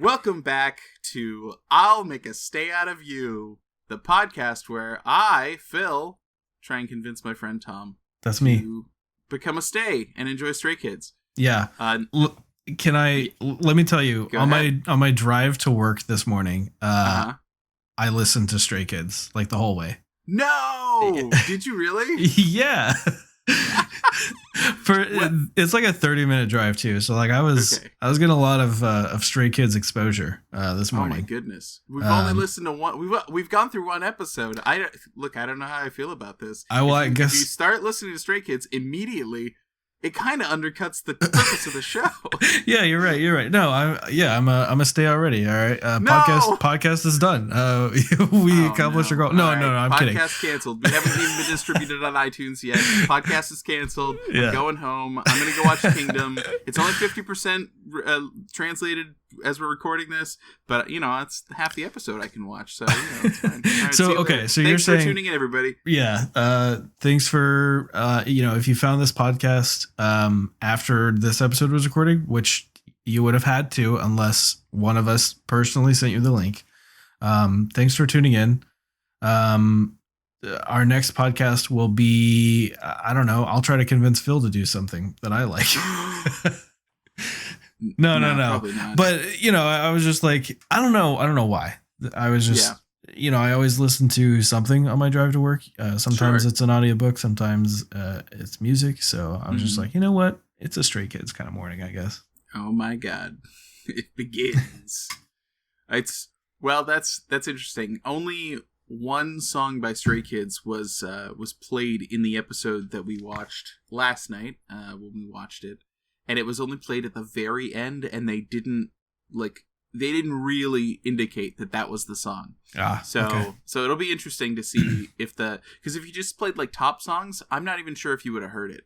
Welcome back to I'll Make a Stay Out of You, the podcast where I, Phil, try and convince my friend Tom. That's me. To become a stay and enjoy Stray Kids. Yeah. Let me tell you, on my drive to work this morning, I listened to Stray Kids like the whole way. No! Did you really? Yeah. It's like a 30-minute drive too, so like I was getting a lot of Stray Kids exposure this morning. Oh my goodness, we've only listened to one. We've gone through one episode. I don't know how I feel about this. I guess if you start listening to Stray Kids immediately, it kind of undercuts the purpose of the show. Yeah, you're right. No, I'm a stay already. All right, no! podcast is done. We accomplished our goal. No, I'm kidding. Podcast canceled. We haven't even been distributed on iTunes yet. Podcast is canceled. Yeah. I'm going home. I'm gonna go watch Kingdom. It's only 50% translated as we're recording this, but it's half the episode I can watch, so it's fine. Right, so thanks you're saying, for tuning in, everybody. Yeah, thanks for if you found this podcast after this episode was recorded, which you would have had to unless one of us personally sent you the link. Thanks for tuning in. Our next podcast will be, I don't know, I'll try to convince Phil to do something that I like. No. But I was just like, I don't know why. I was just, I always listen to something on my drive to work. Sometimes it's an audiobook, sometimes it's music. So I was just like, you know what? It's a Stray Kids kind of morning, I guess. Oh my God, it begins. That's interesting. Only one song by Stray Kids was played in the episode that we watched last night when we watched it. And it was only played at the very end, and they didn't really indicate that was the song. So it'll be interesting to see because if you just played like top songs, I'm not even sure if you would have heard it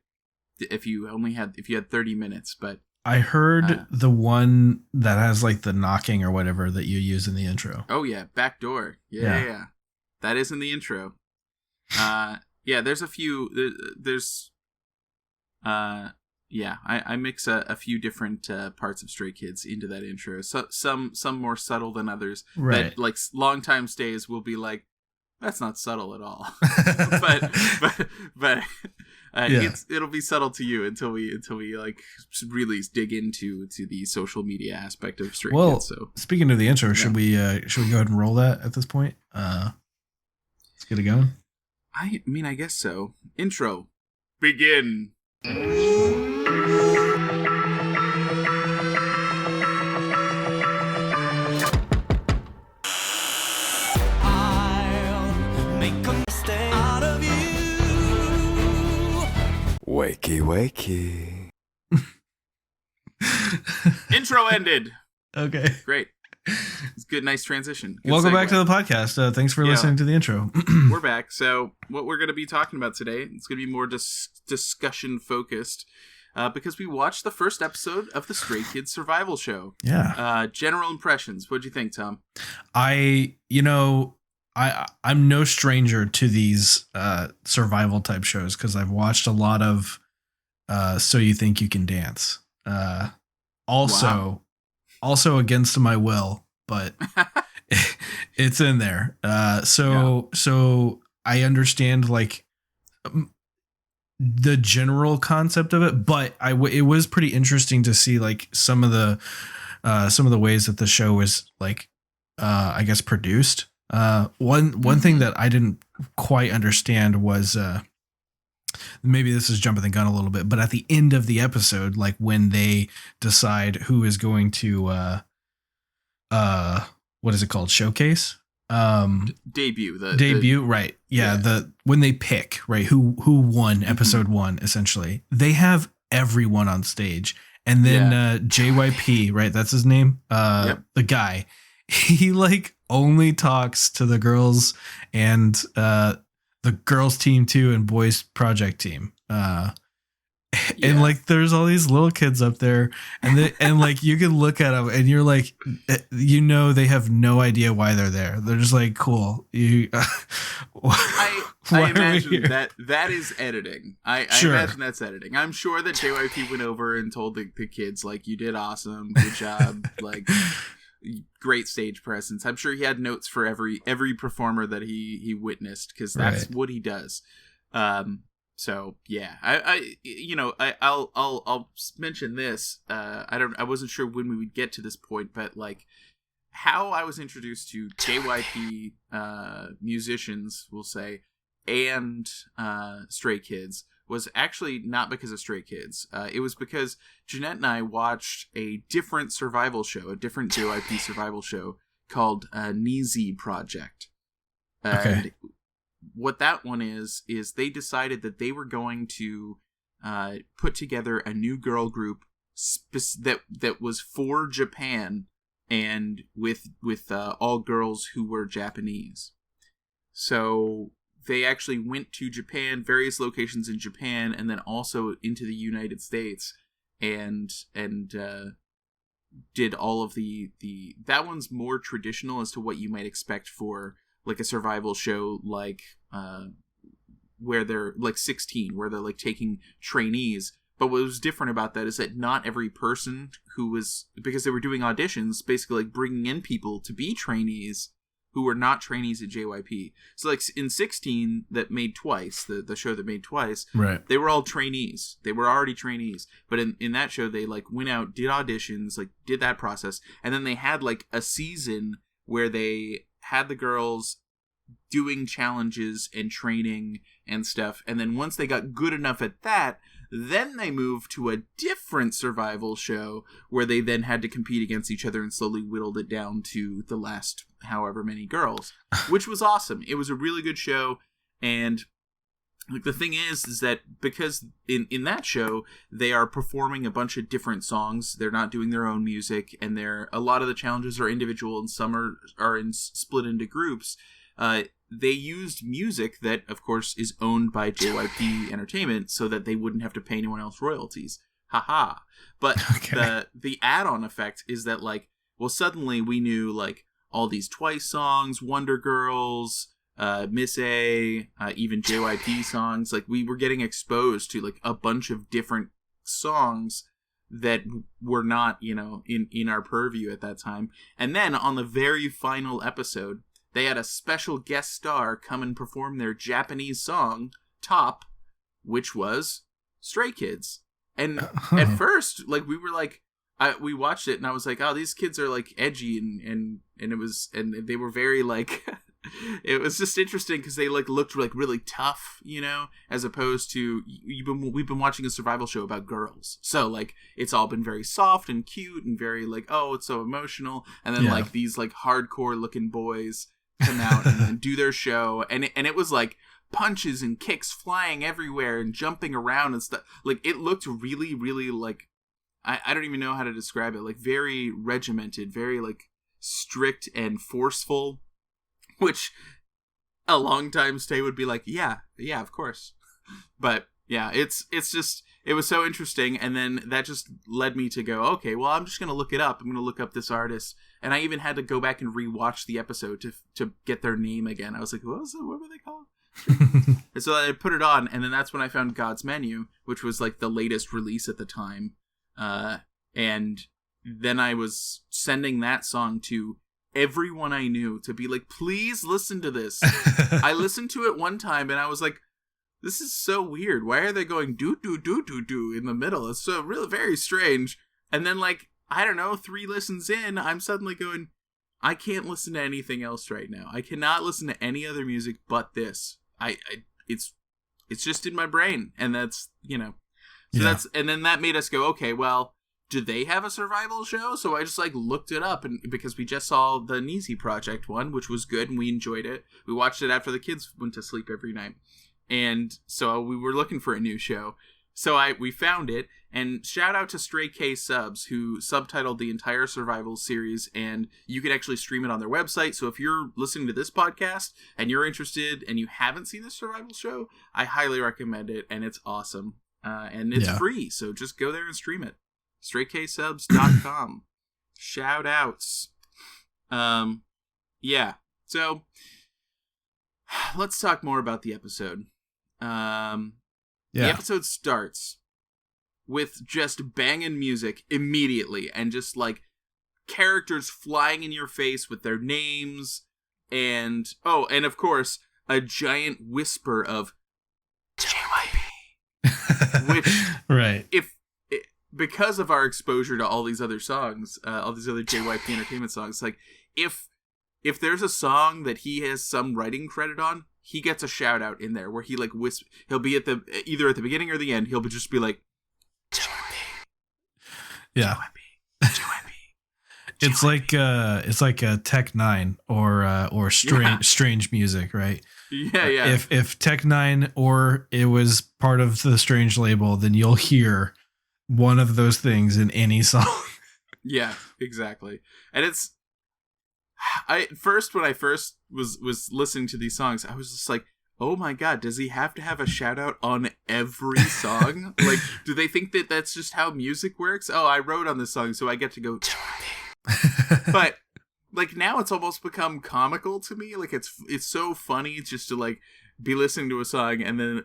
if you had 30 minutes. But I heard the one that has like the knocking or whatever that you use in the intro. Oh yeah, Backdoor. Yeah. That is in the intro. There's a few. I mix a few different parts of Stray Kids into that intro. So some more subtle than others. Right. That like longtime stays will be like, that's not subtle at all. but it'll be subtle to you until we like really dig into the social media aspect of Stray Kids. So speaking of the intro, should we go ahead and roll that at this point? Let's get it going. I mean, I guess so. Intro. Begin. Wakey. Intro ended. Okay. Great. It's good. Nice transition. Good Welcome segue. back to the podcast. Thanks for listening to the intro. We're back. So what we're going to be talking about today, it's going to be more discussion focused because we watched the first episode of the Stray Kids survival show. Yeah. General impressions. What'd you think, Tom? I'm no stranger to these survival type shows because I've watched a lot of So You Think You Can Dance. Also against my will, but it's in there. So I understand like the general concept of it, but it was pretty interesting to see like some of the ways that the show was like I guess produced. One thing that I didn't quite understand was maybe this is jumping the gun a little bit, but at the end of the episode, like when they decide who is going to what is it called? Showcase? Debut. Right. Yeah. When they pick, right, who won episode 1, essentially, they have everyone on stage. And then JYP, right? That's his name. The guy, he like only talks to the girls and the girls team 2 and boys project team. And like there's all these little kids up there and like you can look at them and you're like they have no idea why they're there. They're just like, cool. I imagine that is editing. I imagine that's editing. I'm sure that JYP went over and told the kids like, you did awesome, good job, like great stage presence. I'm sure he had notes for every performer that he witnessed, because that's what he does. So yeah, I'll mention this. I wasn't sure when we would get to this point, but like how I was introduced to JYP musicians, we'll say, and Stray Kids was actually not because of Stray Kids. It was because Jeanette and I watched a different survival show, a different JYP survival show called Nizi Project. And what that one is they decided that they were going to put together a new girl group that was for Japan, and with all girls who were Japanese. So they actually went to Japan, various locations in Japan, and then also into the United States, and did all of the that one's more traditional as to what you might expect for like a survival show, like where they're like 16, where they're like taking trainees. But what was different about that is that not every person who was, because they were doing auditions, basically like bringing in people to be trainees who were not trainees at JYP. So like in 16, that made Twice, the show that made Twice, right, they were all trainees. They were already trainees. But in that show, they like went out, did auditions, like did that process. And then they had like a season where they had the girls doing challenges and training and stuff. And then once they got good enough at that, then they moved to a different survival show where they then had to compete against each other and slowly whittled it down to the last however many girls, which was awesome. It was a really good show. And like the thing is that because in that show, they are performing a bunch of different songs. They're not doing their own music, and a lot of the challenges are individual and some are split into groups. They used music that, of course, is owned by JYP Entertainment so that they wouldn't have to pay anyone else royalties. Haha. But the add-on effect is that, like, well, suddenly we knew, like, all these Twice songs, Wonder Girls, Miss A, even JYP songs. Like, we were getting exposed to, like, a bunch of different songs that were not, in our purview at that time. And then on the very final episode, they had a special guest star come and perform their Japanese song, Top, which was Stray Kids. And at first, like, we were like, we watched it and I was like, oh, these kids are like edgy and they were very like, it was just interesting because they like looked like really tough, as opposed to we've been watching a survival show about girls. So like, it's all been very soft and cute and very like, oh, it's so emotional. And then like these like hardcore looking boys come out and do their show, and it was like punches and kicks flying everywhere and jumping around and stuff. Like, it looked really, really like, I don't even know how to describe it, like very regimented, very like strict and forceful, which a longtime stay would be like, yeah, of course. But yeah, it's just, it was so interesting. And then that just led me to go, okay, well, I'm just going to look it up. I'm going to look up this artist. And I even had to go back and rewatch the episode to get their name again. I was like, what were they called? And so I put it on, and then that's when I found God's Menu, which was like the latest release at the time. And then I was sending that song to everyone I knew to be like, please listen to this. I listened to it one time and I was like, this is so weird. Why are they going do do do do do in the middle? It's so really very strange. And then like, I don't know, 3 listens in, I'm suddenly going, I can't listen to anything else right now. I cannot listen to any other music but this. It's just in my brain, and that's, that's, and then that made us go, okay, well, do they have a survival show? So I just like looked it up, and because we just saw the Nizi Project one, which was good and we enjoyed it. We watched it after the kids went to sleep every night. And so we were looking for a new show. So we found it, and shout out to Stray K Subs, who subtitled the entire Survival series, and you can actually stream it on their website. So if you're listening to this podcast and you're interested and you haven't seen the Survival show, I highly recommend it, and it's awesome. And it's free, so just go there and stream it. StrayKSubs.com. Shout outs. Yeah. So let's talk more about the episode. The episode starts with just banging music immediately, and just like characters flying in your face with their names, and of course a giant whisper of JYP, which right, because of our exposure to all these other songs, all these other JYP Entertainment songs, like if there's a song that he has some writing credit on, he gets a shout out in there where he like he'll be either at the beginning or the end. He'll just be like, JYP, yeah. JYP. It's like a Tech Nine or Strange Music, right? Yeah. If Tech Nine or it was part of the Strange label, then you'll hear one of those things in any song. Yeah, exactly. And when I first was listening to these songs, I was just like, oh my god, does he have to have a shout out on every song? Like, do they think that that's just how music works? Oh, I wrote on this song, so I get to go. But like now it's almost become comical to me. Like it's so funny just to like be listening to a song and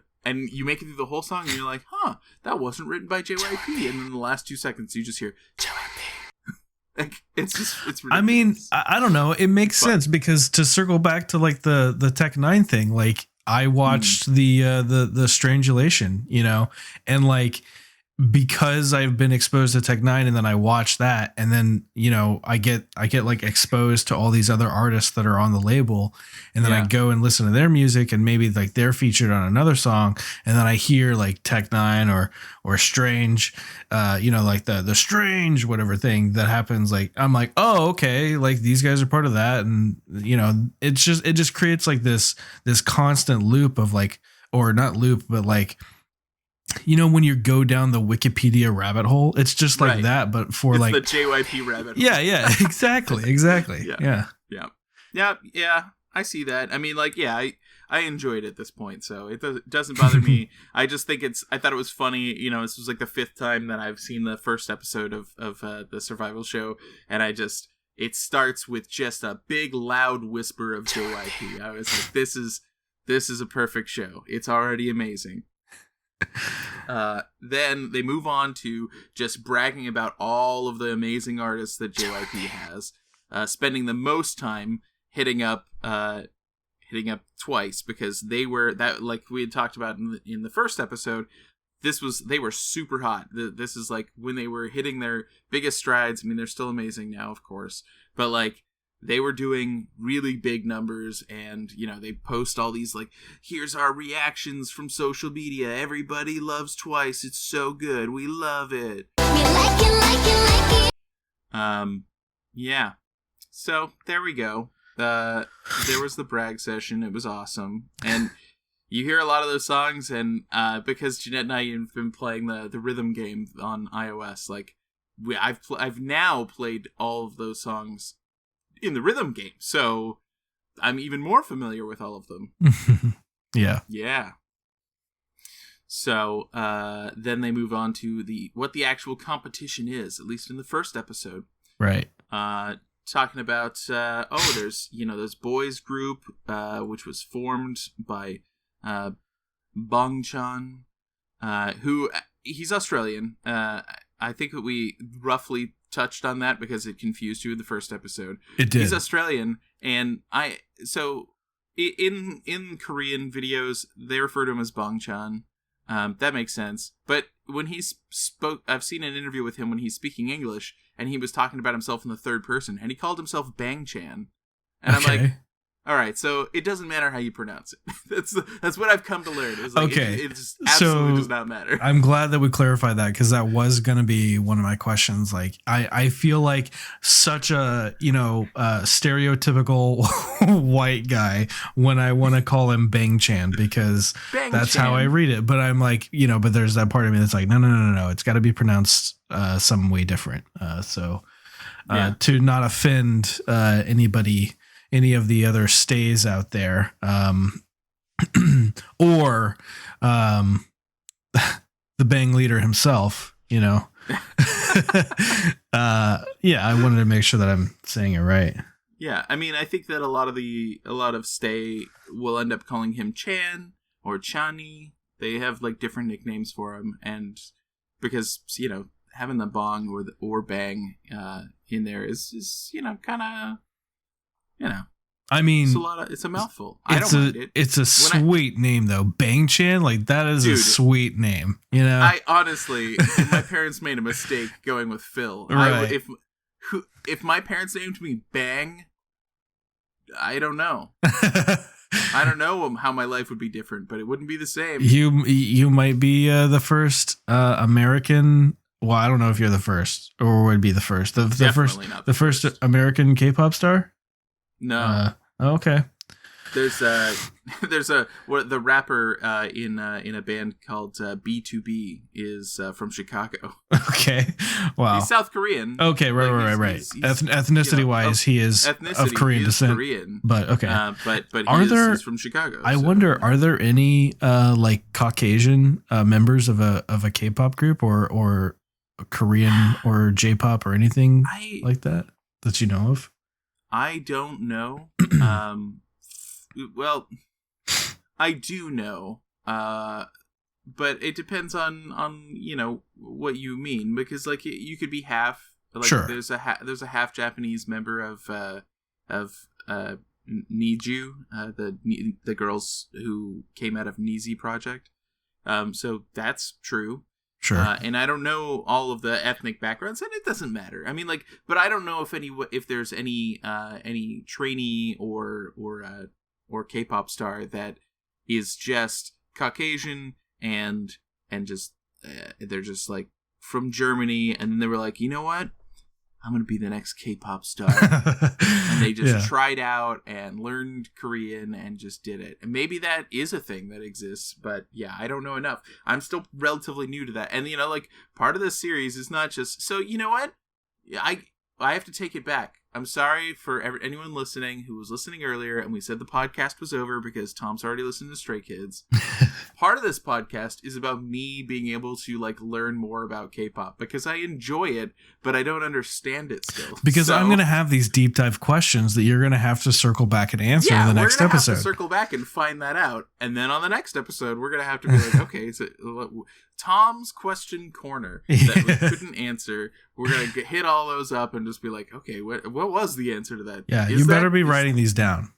you make it through the whole song and you're like, huh, that wasn't written by JYP, and then the last 2 seconds you just hear JYP. Like it's ridiculous. I mean, I don't know. It makes sense because to circle back to like the Tech Nine thing, like I watched the Strangulation, you know, and like because I've been exposed to Tech Nine and then I watch that and then, you know, I get like exposed to all these other artists that are on the label and then I go and listen to their music and maybe like they're featured on another song and then I hear like Tech Nine or Strange, you know, like the Strange whatever thing that happens, like I'm like, oh, okay, like these guys are part of that, and you know, it just creates like this constant loop of like, or not loop, but like, you know, when you go down the Wikipedia rabbit hole, it's just like that, but for it's like the JYP rabbit hole. Yeah, exactly. Yeah. I see that. I mean, like, yeah, I enjoyed it at this point, so it doesn't bother me. I just think I thought it was funny. You know, this was like the 5th time that I've seen the first episode of the Survival Show, and it starts with just a big loud whisper of JYP. I was like, this is a perfect show. It's already amazing. Then they move on to just bragging about all of the amazing artists that JYP has, spending the most time hitting up Twice, because they were that, like we had talked about in the first episode, they were super hot. This is like when they were hitting their biggest strides. I mean, they're still amazing now, of course, but like they were doing really big numbers, and you know, they post all these like, here's our reactions from social media, everybody loves Twice, it's so good, we love it, we like it. Yeah, so there we go. There was the brag session. It was awesome, and you hear a lot of those songs, and because Jeanette and I have been playing the rhythm game on iOS, like I've now played all of those songs in the rhythm game, so I'm even more familiar with all of them. Yeah. So then they move on to what the actual competition is, at least in the first episode, right? Talking about there's, you know, this boys group which was formed by Bangchan, who he's Australian. I think that we roughly touched on that because it confused you in the first episode. It did. He's Australian, and in Korean videos they refer to him as Bangchan. That makes sense. But when he spoke, I've seen an interview with him when he's speaking English, and he was talking about himself in the third person, and he called himself Bangchan. And I'm like, all right, so it doesn't matter how you pronounce it. That's what I've come to learn. It's like, okay, it just absolutely does not matter. I'm glad that we clarified that, because that was going to be one of my questions. Like, I feel like such a, you know, stereotypical white guy when I want to call him Bangchan, because that's how I read it. But I'm like, you know, but there's that part of me that's like, no, it's got to be pronounced some way different. To not offend anybody, any of the other stays out there, or the Bang leader himself, you know. I wanted to make sure that I'm saying it right. Yeah, I mean, I think that a lot of stay will end up calling him Chan or Chani. They have like different nicknames for him, and because, you know, having the Bang or Bang in there is kind of I mean, it's a mouthful. I don't mind it. It's a sweet name though. Bang Chan, like that is a sweet name. I honestly, my parents made a mistake going with Phil. Right. If my parents named me Bang, I don't know. I don't know how my life would be different, but it wouldn't be the same. You might be the first American. Well, I don't know if you're the first or would be the first. The first American K-pop star. No. Okay. There's the rapper in a band called B2B is from Chicago. Okay. Wow. He's South Korean. Okay. Right. He's ethnicity wise, he is of Korean descent. Korean. But okay. But he's from Chicago. I wonder, are there any like Caucasian members of a K-pop group or Korean or J-pop or anything like that you know of? I don't know. Well, I do know. But it depends on what you mean, because like you could be half. Like, sure. There's a half Japanese member of Niju, the girls who came out of Nizi Project. So that's true. Sure. And I don't know all of the ethnic backgrounds, and it doesn't matter. I mean, like, but I don't know if there's any trainee or K-pop star that is just Caucasian and just they're just like from Germany, and then they were like, you know what? I'm going to be the next K-pop star. And they just tried out and learned Korean and just did it. And maybe that is a thing that exists, but yeah, I don't know enough. I'm still relatively new to that. And, like, part of this series is not just... So, you know what? I have to take it back. I'm sorry for anyone listening who was listening earlier and we said the podcast was over because Tom's already listened to Stray Kids. Part of this podcast is about me being able to like learn more about K-pop because I enjoy it, but I don't understand it still. Because I'm going to have these deep dive questions that you're going to have to circle back and answer in the next episode. We're going to have to circle back and find that out. And then on the next episode, we're going to have to be like, okay, so Tom's question corner that we couldn't answer. We're going to hit all those up and just be like, okay, what was the answer to that? Yeah, you better be writing these down.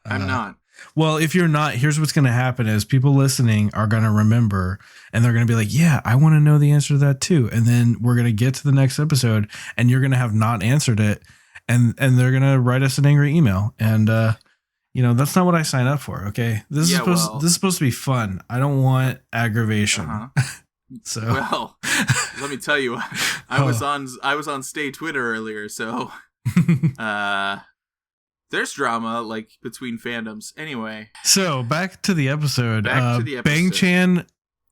I'm not. Well, if you're not, here's what's going to happen is people listening are going to remember and they're going to be like, yeah, I want to know the answer to that too. And then we're going to get to the next episode and you're going to have not answered it. And they're going to write us an angry email. And, that's not what I signed up for. Okay. This is supposed to be fun. I don't want aggravation. Uh-huh. So, well, let me tell you, I was on Stay Twitter earlier. So, there's drama like between fandoms. Anyway, so back to the episode. Bang Chan,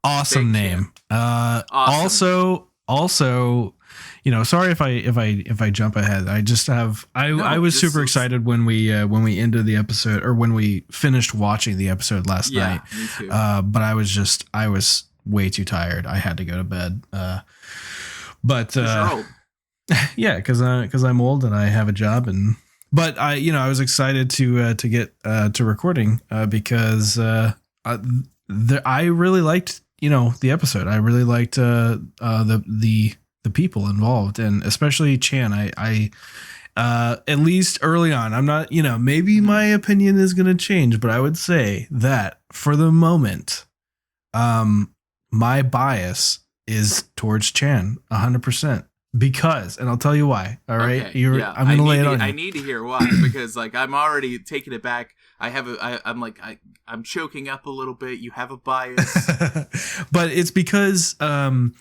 awesome name. Awesome. Also, sorry if I jump ahead. I was super excited when we ended the episode or when we finished watching the episode last night. Me too. But I was way too tired. I had to go to bed. But you're old. Yeah, because I'm old and I have a job But I was excited to get to recording because I really liked the episode. I really liked the people involved, and especially Chan. I at least early on, I'm not maybe my opinion is going to change, but I would say that for the moment, my bias is towards Chan 100%. Because, and I'll tell you why. All right, okay, I'm gonna lay it on you. I need to hear why because, like, I'm already taking it back. I'm choking up a little bit. You have a bias, but it's because when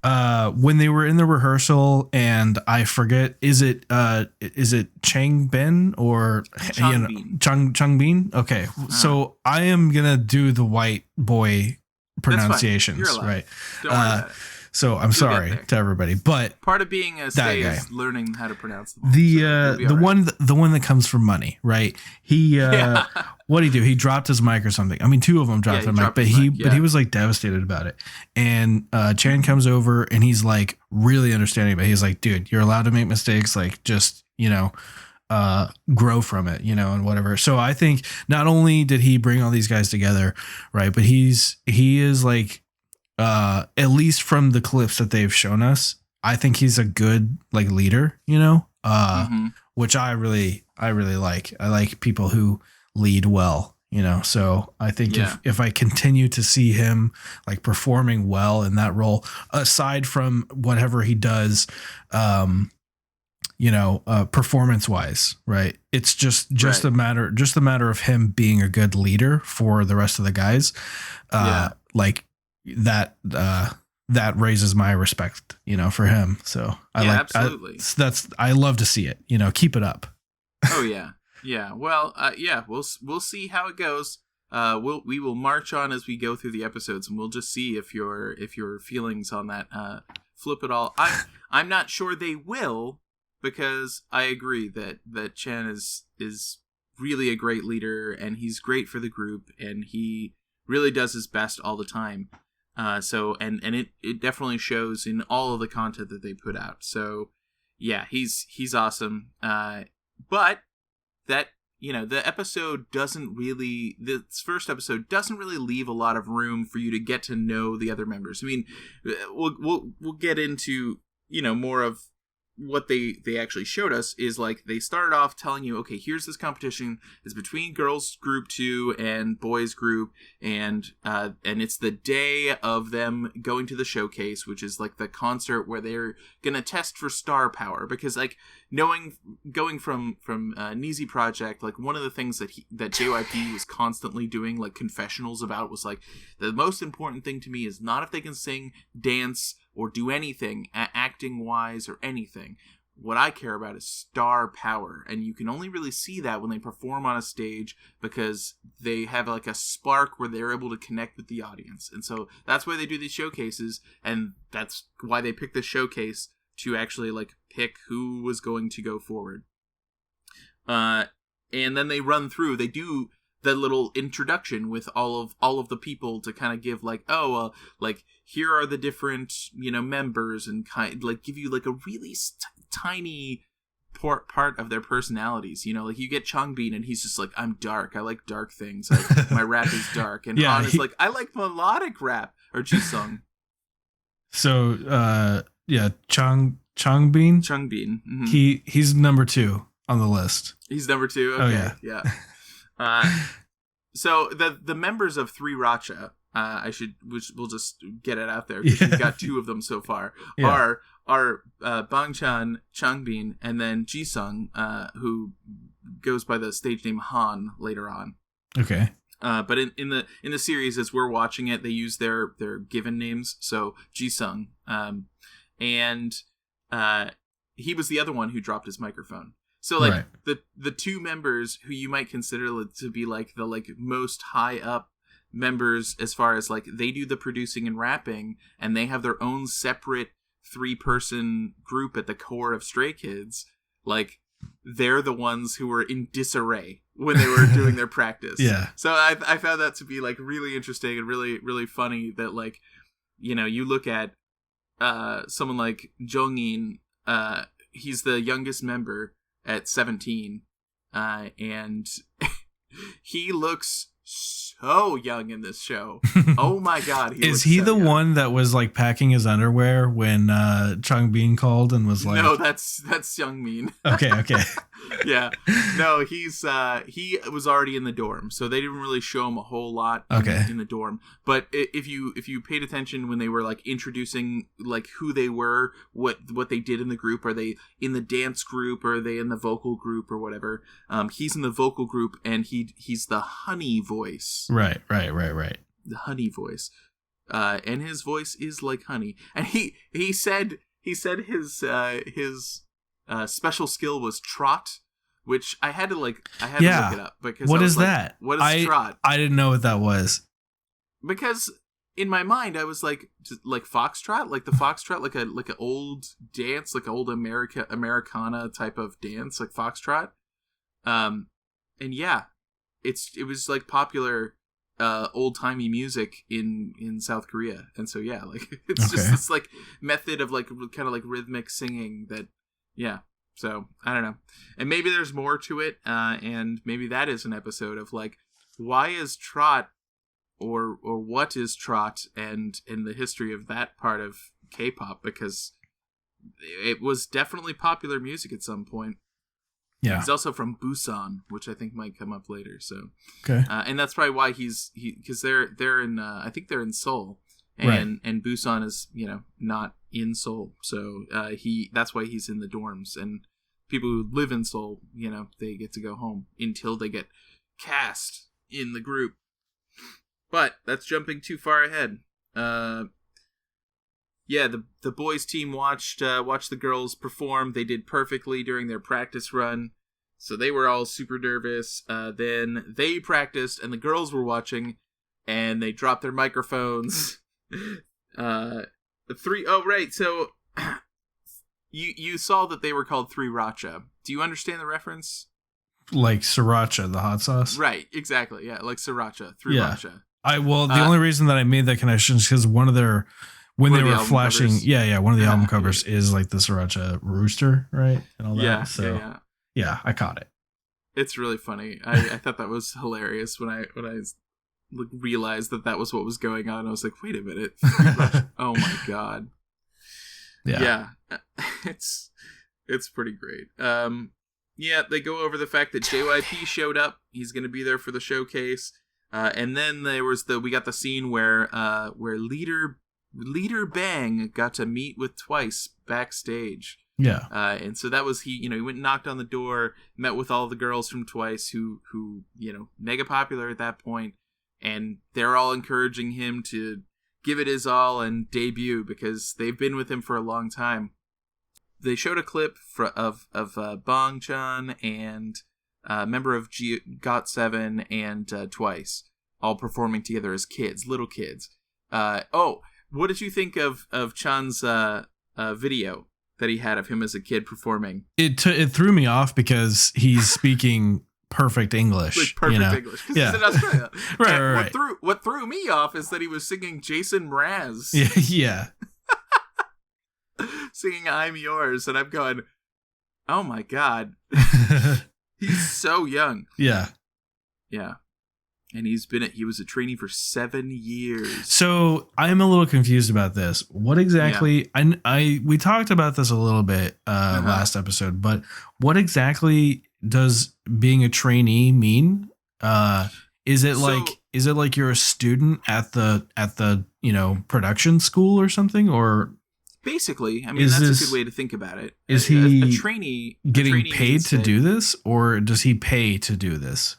they were in the rehearsal, and I forget, is it Chang Ben or Chang Bin? Okay, so I am gonna do the white boy pronunciations, right? Don't worry about it. So I'm sorry to everybody, but part of being a stay is learning how to pronounce them. The one that comes from money, right? He what did he do? He dropped his mic or something. I mean, two of them dropped their mic, but he was like devastated about it. And Chan comes over and he's like really understanding, but he's like, dude, you're allowed to make mistakes. Like just grow from it, and whatever. So I think not only did he bring all these guys together, right, but he is like. At least from the clips that they've shown us, I think he's a good like leader, you know, which I really like. I like people who lead well, you know. So I think if I continue to see him like performing well in that role, aside from whatever he does, performance wise, right? It's just a matter of him being a good leader for the rest of the guys. Like that raises my respect, you know, for him. So absolutely. I love to see it, you know, keep it up. Oh yeah. Yeah. Well, we'll see how it goes. We will march on as we go through the episodes, and we'll just see if your feelings on that flip at all. I'm not sure they will, because I agree that Chen is really a great leader, and he's great for the group, and he really does his best all the time. So it definitely shows in all of the content that they put out. So yeah, he's awesome. But that, you know, this first episode doesn't really leave a lot of room for you to get to know the other members. I mean, we'll get into, you know, more of what they actually showed us. Is like they started off telling you, okay, here's this competition. It's between girls group 2 and boys group, and it's the day of them going to the showcase, which is like the concert where they're gonna test for star power. Because like going from Neezy Project, like one of the things that JYP was constantly doing like confessionals about was like, the most important thing to me is not if they can sing, dance, or do anything acting wise or anything. What I care about is star power, and you can only really see that when they perform on a stage, because they have like a spark where they're able to connect with the audience. And so that's why they do these showcases, and that's why they picked this showcase to actually like pick who was going to go forward. And then they do the little introduction with all of the people to kind of give like, like here are the different, you know, members, and kind like give you like a really tiny part of their personalities. You know, like you get Changbin, and he's just like, I'm dark, I like dark things, my rap is dark. And Han is like, I like melodic rap. Or Jisung. So Changbin. Mm-hmm. He's number 2 on the list. He's number 2. Okay. Oh, yeah. So the members of 3RACHA, we'll just get it out there, because we've got 2 of them so far, are Bangchan, Changbin, and then Jisung, who goes by the stage name Han later on. Okay. But in the series, as we're watching it, they use their given names. So Jisung, and he was the other one who dropped his microphone. So like the 2 members who you might consider to be like the like most high up members, as far as like they do the producing and rapping, and they have their own separate 3-person group at the core of Stray Kids. Like they're the ones who were in disarray when they were doing their practice. Yeah. So I found that to be like really interesting and really, really funny, that like, you know, you look at someone like Jongin, he's the youngest member at 17, and he looks so young in this show. Oh my god, is he so the young. One that was like packing his underwear when Changbin called and was like, no, that's Youngmin. Okay. Yeah, no, he was already in the dorm, so they didn't really show him a whole lot in the dorm. But if you paid attention when they were like introducing like who they were, what they did in the group, are they in the dance group, or are they in the vocal group, or whatever, he's in the vocal group, and he's the honey voice. Right. The honey voice, and his voice is like honey. And he said his special skill was trot, which I had to look it up, because what is that? What is trot? I didn't know what that was, because in my mind I was like foxtrot, like the foxtrot, like an old dance, like old Americana type of dance, like foxtrot. And yeah, it was like popular old timey music in South Korea, and so yeah, like it's just this like method of like kind of like rhythmic singing that. Yeah, so I don't know, and maybe there's more to it, and maybe that is an episode of like, why is trot, or what is trot, and in the history of that part of K-pop, because it was definitely popular music at some point. Yeah. He's also from Busan, which I think might come up later. So, okay. And that's probably why because they're in I think they're in Seoul, and Busan is not in Seoul, so that's why he's in the dorms, and people who live in Seoul, they get to go home until they get cast in the group. But that's jumping too far ahead. Yeah, the boys team watched the girls perform. They did perfectly during their practice run, so they were all super nervous. Then they practiced, and the girls were watching, and they dropped their microphones. Oh right, so you saw that they were called Three Racha. Do you understand the reference? Like sriracha, the hot sauce? Right, exactly. Yeah, like sriracha, Three Racha. The only reason that I made that connection is because one of their when they were flashing, covers. One of the album covers is like the sriracha rooster, right, and all that. Yeah, so I caught it. It's really funny. I thought that was hilarious when I realized that was what was going on. I was like, wait a minute, oh my god. Yeah, it's pretty great. They go over the fact that JYP showed up. He's going to be there for the showcase. And then we got the scene where Leader Bang got to meet with Twice backstage. Yeah. And so that was he went and knocked on the door, met with all the girls from Twice who mega popular at that point, and they're all encouraging him to give it his all and debut because they've been with him for a long time. They showed a clip of Bangchan and a member of GOT7 and Twice all performing together as little kids. What did you think of Chan's video that he had of him as a kid performing? It threw me off because he's speaking perfect English. Like perfect English. Because he's in Australia. Right. What threw me off is that he was singing Jason Mraz. Yeah. Singing I'm Yours, and I'm going, oh my god. He's so young. Yeah. Yeah. And he was a trainee for 7 years. So I'm a little confused about this. What exactly? Yeah. We talked about this a little bit last episode, but what exactly does being a trainee mean? Is it like you're a student at the production school or something, or? Basically, I mean, that's a good way to think about it. Is he a trainee getting paid to do this, or does he pay to do this?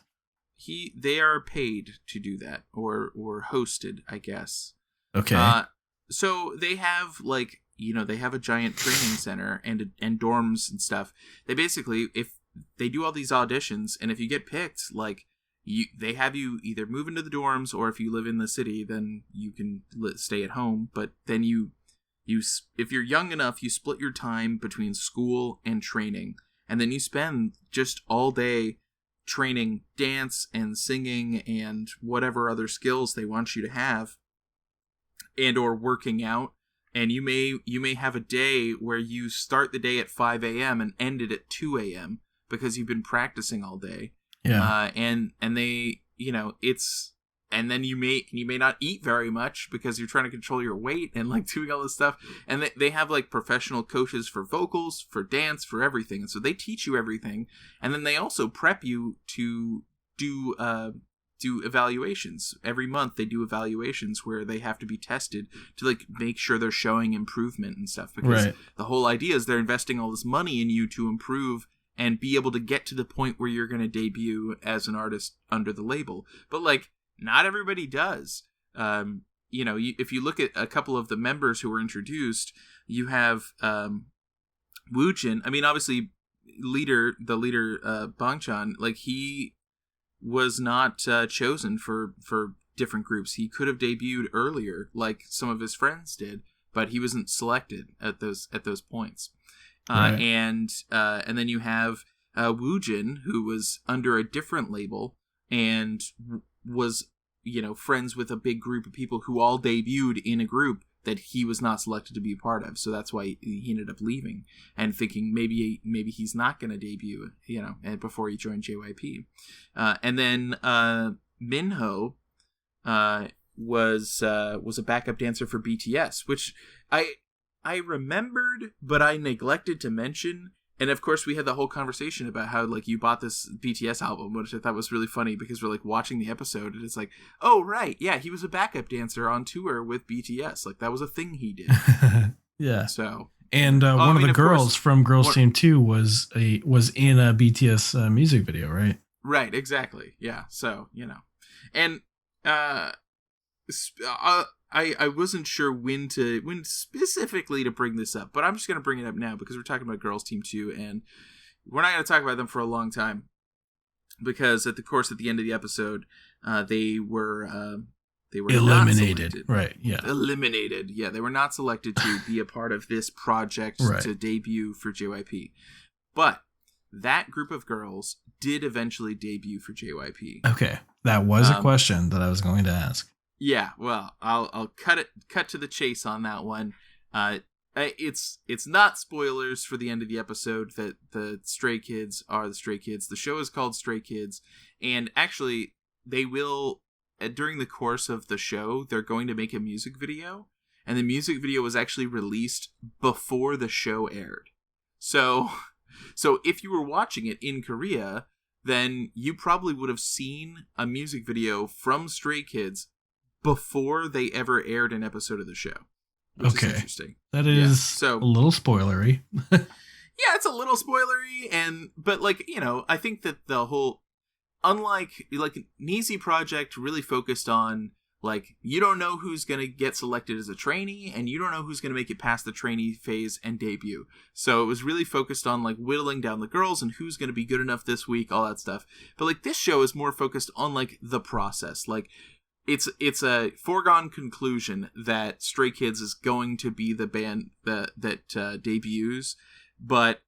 They are paid to do that, or hosted, I guess. Okay. So they have they have a giant training center and dorms and stuff. They basically, if they do all these auditions, and if you get picked, they have you either move into the dorms, or if you live in the city, then you can stay at home. But then if you're young enough, you split your time between school and training, and then you spend just all day training dance and singing and whatever other skills they want you to have, and or working out. And you may have a day where you start the day at 5 a.m. and end it at 2 a.m. because you've been practicing all day. Yeah. And they, it's. And then you may not eat very much because you're trying to control your weight and doing all this stuff. And they have professional coaches for vocals, for dance, for everything. And so they teach you everything. And then they also prep you to do evaluations. Every month they do evaluations where they have to be tested to make sure they're showing improvement and stuff. Because the whole idea is they're investing all this money in you to improve and be able to get to the point where you're going to debut as an artist under the label. But not everybody does. If you look at a couple of the members who were introduced, you have Woojin. I mean, obviously, the leader Bangchan, he was not chosen for different groups. He could have debuted earlier, like some of his friends did, but he wasn't selected at those points. And then you have Woojin, who was under a different label and was friends with a big group of people who all debuted in a group that he was not selected to be a part of. So that's why he ended up leaving and thinking maybe he's not going to debut, and before he joined JYP. And then Minho was a backup dancer for BTS, which I I remembered, but I neglected to mention. And of course, we had the whole conversation about how like you bought this BTS album, which I thought was really funny because we're like watching the episode and it's like, oh right, yeah, he was a backup dancer on tour with BTS. Like that was a thing he did. Yeah. So and one of the girls from Girls Team 2 was in a BTS music video, right? Right. Exactly. Yeah. So and I wasn't sure when specifically to bring this up, but I'm just going to bring it up now because we're talking about Girls Team 2 and we're not going to talk about them for a long time because at the end of the episode, they were eliminated. Right. Yeah. Eliminated. Yeah. They were not selected to be a part of this project to debut for JYP, but that group of girls did eventually debut for JYP. Okay. That was a question that I was going to ask. Yeah, well, I'll cut to the chase on that one. It's not spoilers for the end of the episode that the Stray Kids are the Stray Kids. The show is called Stray Kids, and actually they will during the course of the show they're going to make a music video, and the music video was actually released before the show aired. So if you were watching it in Korea, then you probably would have seen a music video from Stray Kids before they ever aired an episode of the show. Which is interesting. That is a little spoilery. Yeah, it's a little spoilery, but like, I think that the whole, unlike like Neezy Project really focused on like, you don't know who's going to get selected as a trainee and you don't know who's going to make it past the trainee phase and debut. So it was really focused on like whittling down the girls and who's going to be good enough this week, all that stuff. But like this show is more focused on like the process. Like it's a foregone conclusion that Stray Kids is going to be the band that debuts, but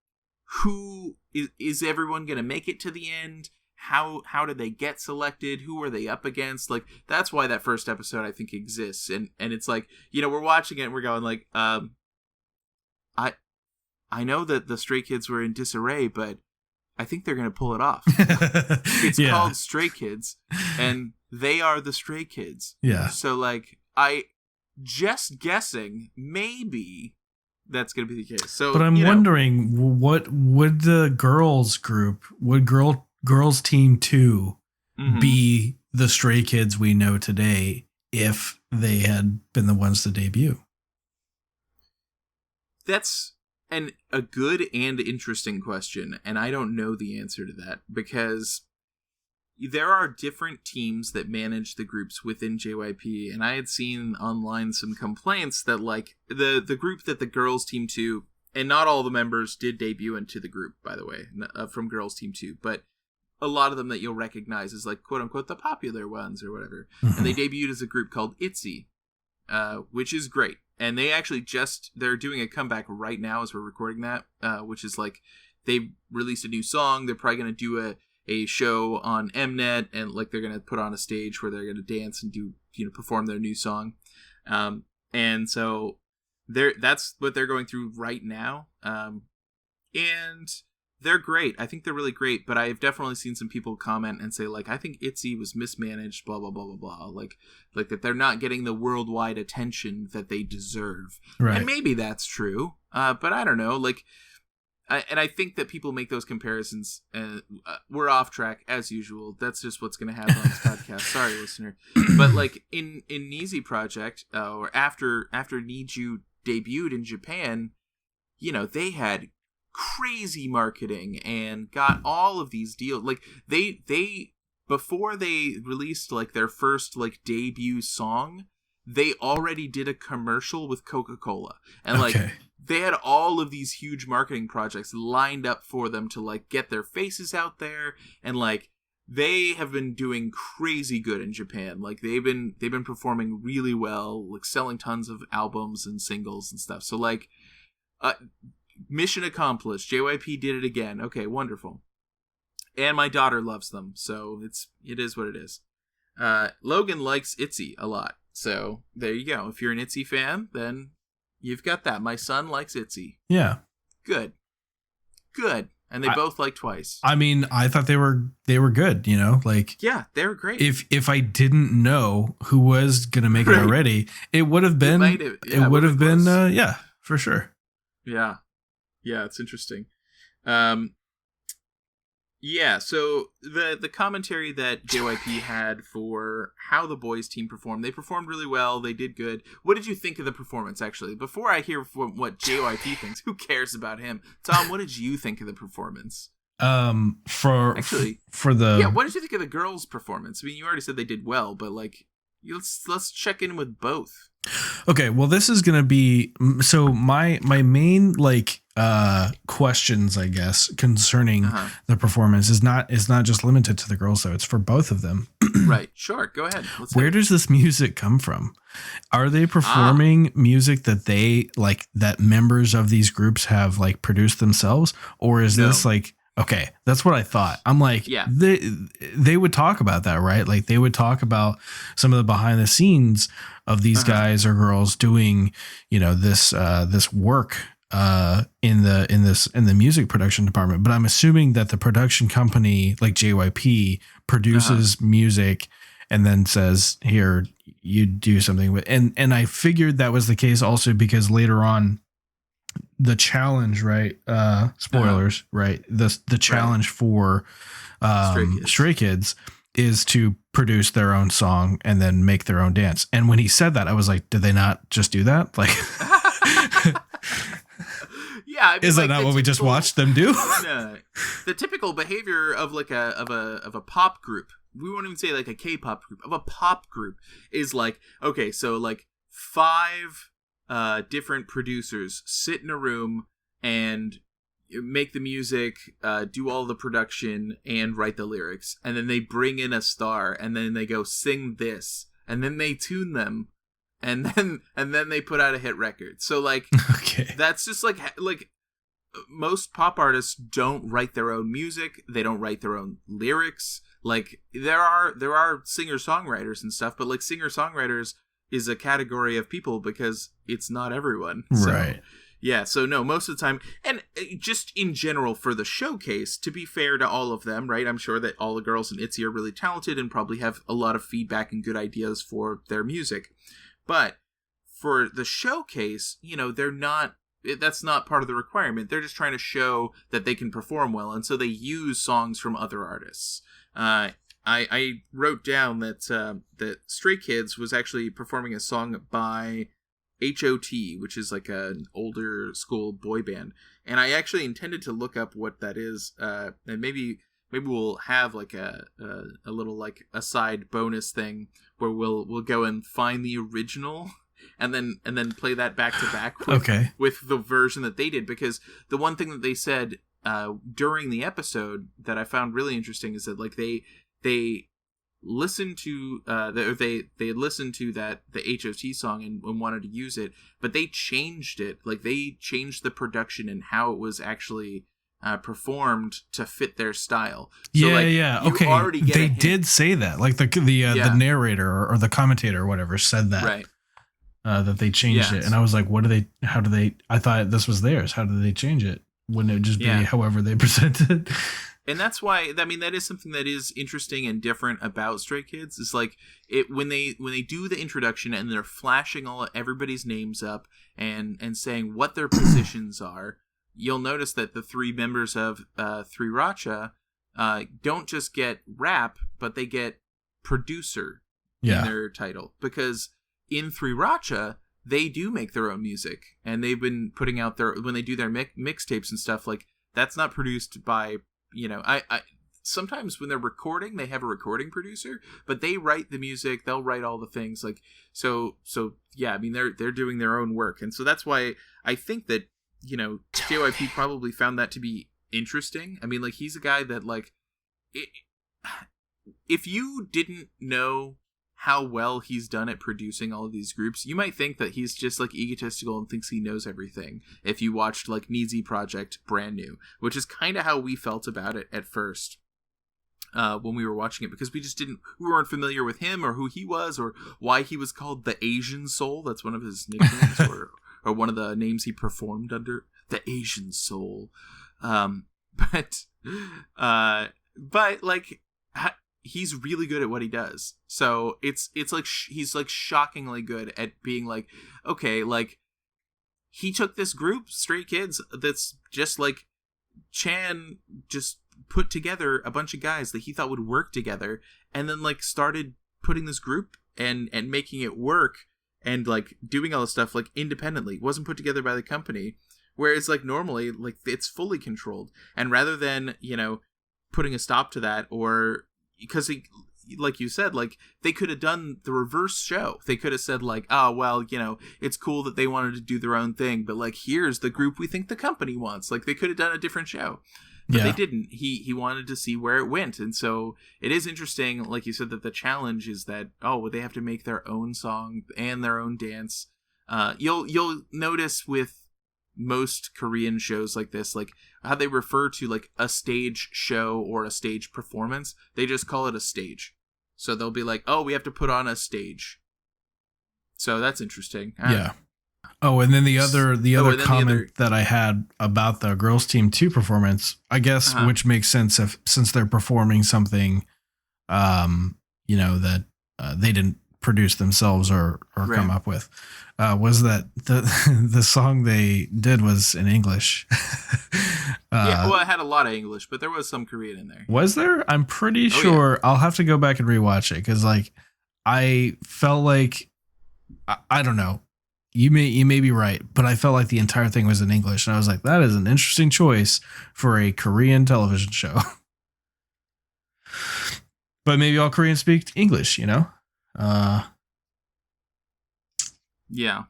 who is everyone going to make it to the end? How did they get selected? Who are they up against? Like that's why that first episode I think exists, and it's like we're watching it and we're going like I know that the Stray Kids were in disarray, but I think they're going to pull it off. It's called Stray Kids, and they are the Stray Kids. Yeah. So, like, I just guessing, maybe that's going to be the case. So, but I'm wondering, what would the girls group, Girls Team 2 be the Stray Kids we know today if they had been the ones to debut? That's a good and interesting question, and I don't know the answer to that because there are different teams that manage the groups within JYP, and I had seen online some complaints that like the group that the Girls Team 2, and not all the members did debut into the group, by the way, from Girls Team 2, but a lot of them that you'll recognize as like quote unquote the popular ones or whatever, and they debuted as a group called ITZY, which is great. And they actually they're doing a comeback right now as we're recording that, which is like they released a new song. They're probably going to do a show on Mnet, and like they're going to put on a stage where they're going to dance and do perform their new song. And so that's what they're going through right now. And they're great. I think they're really great, but I've definitely seen some people comment and say like, I think ITZY was mismanaged, blah, blah, blah, blah, blah. Like that they're not getting the worldwide attention that they deserve. Right. And maybe that's true. But I don't know. Like, and I think that people make those comparisons. We're off track as usual. That's just what's going to happen on this podcast. Sorry, listener. But like in Neezy Project, or after Neeju debuted in Japan, they had crazy marketing and got all of these deals. Like they before they released like their first like debut song, they already did a commercial with Coca-Cola, and like they had all of these huge marketing projects lined up for them to like get their faces out there, and like they have been doing crazy good in Japan. Like they've been performing really well, like selling tons of albums and singles and stuff. So like mission accomplished. JYP did it again. Okay, wonderful. And my daughter loves them, so it is what it is. Logan likes ITZY a lot, so there you go. If you're an ITZY fan, then you've got that. My son likes ITZY. Yeah. Good. And they both like Twice. I mean, I thought they were good, like yeah, they were great. If I didn't know who was gonna make it already, it would have been for sure. Yeah, it's interesting. Yeah, so the commentary that JYP had for how the boys team performed, they performed really well. They did good. What did you think of the performance, actually? Before I hear what JYP thinks, who cares about him? Tom, what did you think of the performance? For the what did you think of the girls' performance? I mean, you already said they did well, but like, let's check in with both. Okay, well, this is gonna be so my main like questions, I guess, concerning the performance is not just limited to the girls, though. It's for both of them. Right. Sure. Go ahead. Where does this music come from? Are they performing music that they like that members of these groups have like produced themselves, or is this like? Okay, that's what I thought. I'm like, they would talk about that, right? Like they would talk about some of the behind the scenes of these guys or girls doing, this work in the music production department. But I'm assuming that the production company like JYP produces music and then says, "Here, you do something with." And I figured that was the case also because later on, the challenge, right? Spoilers, right? The challenge for Stray Kids is to produce their own song and then make their own dance. And when he said that, I was like, did they not just do that? Like, yeah, I mean, is that not what we just watched them do? The typical behavior of like a pop group. We won't even say like a K-pop group, of a pop group is like, okay, so like 5 different producers sit in a room and make the music, do all the production, and write the lyrics, and then they bring in a star, and then they go sing this, and then they tune them, and then they put out a hit record. So like, that's just like most pop artists don't write their own music. They don't write their own lyrics. Like there are singer-songwriters and stuff, but like singer-songwriters is a category of people because it's not everyone. Right. So, yeah, so no, most of the time, and just in general for the showcase, to be fair to all of them, right? I'm sure that all the girls in ITZY are really talented and probably have a lot of feedback and good ideas for their music. But for the showcase, they're not, that's not part of the requirement. They're just trying to show that they can perform well, and so they use songs from other artists. I wrote down that Stray Kids was actually performing a song by H.O.T., which is like an older school boy band, and I actually intended to look up what that is, and maybe we'll have like a little like a side bonus thing where we'll go and find the original and then play that back to back with the version that they did, because the one thing that they said during the episode that I found really interesting is that like they listened to they listened to the H.O.T. song and wanted to use it, but they changed it. Like they changed the production and how it was actually performed to fit their style. So, okay, they did say that. Like the narrator or the commentator or whatever said that. Right. That they changed it, and I was like, how do they? I thought this was theirs. How did they change it? Wouldn't it just be however they presented? And that's why, I mean, that is something that is interesting and different about Stray Kids. Is like it when they do the introduction and they're flashing everybody's names up and saying what their positions are. You'll notice that the 3 members of 3RACHA don't just get rap, but they get producer in their title, because in 3RACHA they do make their own music, and they've been putting out when they do their mixtapes and stuff, like that's not produced by. I sometimes when they're recording, they have a recording producer, but they write the music, they'll write all the things, like so yeah, I mean they're doing their own work. And so that's why I think that JYP probably found that to be interesting. I mean, like, he's a guy that, like, if you didn't know how well he's done at producing all of these groups, you might think that he's just like egotistical and thinks he knows everything. If you watched like Neezy Project Brand New, which is kind of how we felt about it at first when we were watching it, because we weren't familiar with him or who he was or why he was called the Asian Soul. That's one of his nicknames or one of the names he performed under, the Asian Soul. But like, he's really good at what he does. So it's like he's like shockingly good at being like, okay, like he took this group, Stray Kids, that's just like Chan just put together a bunch of guys that he thought would work together, and then like started putting this group and making it work, and like doing all this stuff like independently. It wasn't put together by the company, whereas like normally like it's fully controlled. And rather than, you know, putting a stop to that, or because like you said, like they could have done the reverse show. They could have said like, oh well, you know, it's cool that they wanted to do their own thing, but like here's the group we think the company wants. Like they could have done a different show. But they didn't. He wanted to see where it went. And so it is interesting, like you said, that the challenge is that, oh, they have to make their own song and their own dance. You'll notice with most Korean shows like this, like how they refer to like a stage show or a stage performance. They just call it a stage. So they'll be like, oh, we have to put on a stage. So that's interesting. Yeah. Oh, and then the other comment that I had about the Girls Team 2 performance, I guess, which makes sense since they're performing something, you know, that they didn't produce themselves or come up with, was that the song they did was in English. Yeah, well, it had a lot of English, but there was some Korean in there. Was there? I'm pretty sure. Yeah. I'll have to go back and rewatch it because, like, I felt like I don't know. You may be right, but I felt like the entire thing was in English, and I was like, that is an interesting choice for a Korean television show. But maybe all Koreans speak English, you know? Yeah.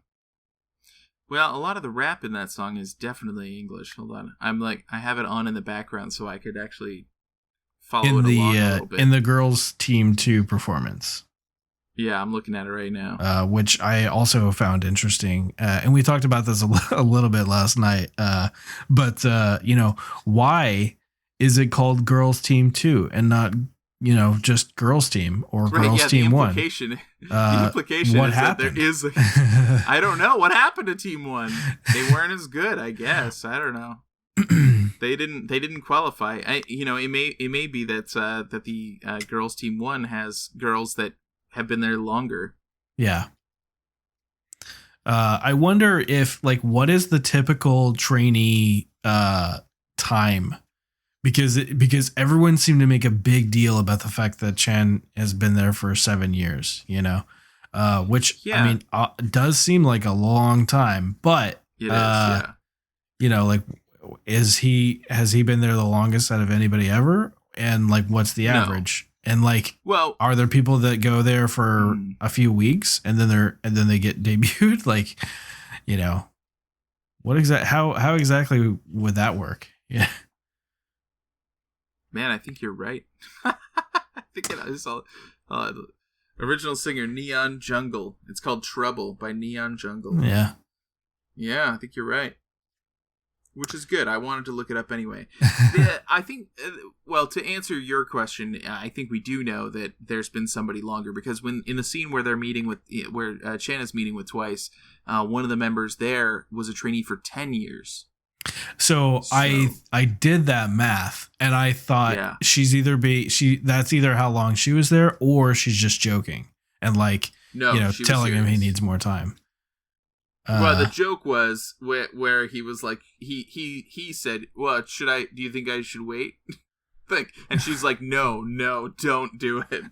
Well, a lot of the rap in that song is definitely English. Hold on. I have it on in the background so I could actually follow it along a little bit. In the Girls Team 2 performance. Yeah, I'm looking at it right now. Which I also found interesting. And we talked about this a little bit last night. But you know, why is it called Girls Team 2 and not, you know, just Girls Team or Girls Team 1? The implication what is happened? That there is... I don't know. What happened to Team 1? They weren't as good, I guess. I don't know. They didn't qualify. It may be that the Girls Team 1 has girls that have been there longer. Yeah. I wonder if, like, what is the typical trainee time? Because everyone seemed to make a big deal about the fact that Chan has been there for 7 years, you know, which I mean, does seem like a long time, but it is, yeah. You know, like, has he been there the longest out of anybody ever? And like, what's the average? And like, well, are there people that go there for a few weeks and then they get debuted? Like, you know, how exactly would that work? Yeah. Man, I think you're right. I think I saw original singer Neon Jungle. It's called Trouble by Neon Jungle. Yeah. Yeah, I think you're right. Which is good. I wanted to look it up anyway. I think, well, to answer your question, I think we do know that there's been somebody longer, because when in the scene where they're meeting with, where Chan is meeting with Twice, one of the members there was a trainee for 10 years. So I did that math, and I thought that's either how long she was there, or she's just joking and like, telling him he needs more time. Well, the joke was where he was like, he said, "Well, do you think I should wait?" And she's like, "No, don't do it."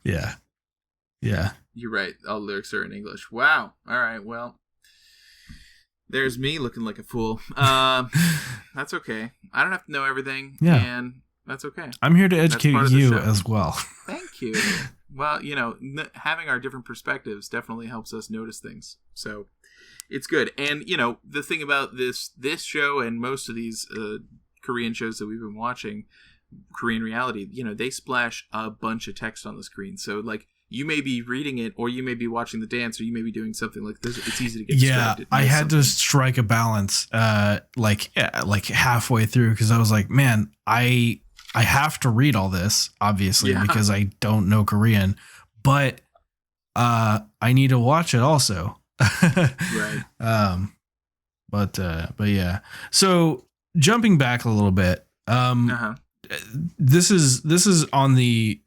Yeah. You're right. All the lyrics are in English. Wow. All right. Well, there's me looking like a fool. That's okay. I don't have to know everything. Yeah. And that's okay. I'm here to educate you as well. Thank you. Well, having our different perspectives definitely helps us notice things. So it's good. And, the thing about this show and most of these Korean shows that we've been watching, Korean reality, they splash a bunch of text on the screen. So, like, you may be reading it, or you may be watching the dance, or you may be doing something like this. It's easy to get distracted. I had to strike a balance like halfway through, because I was like, man, I have to read all this, obviously, because I don't know Korean, but I need to watch it also. Right. But yeah. So jumping back a little bit, this is on the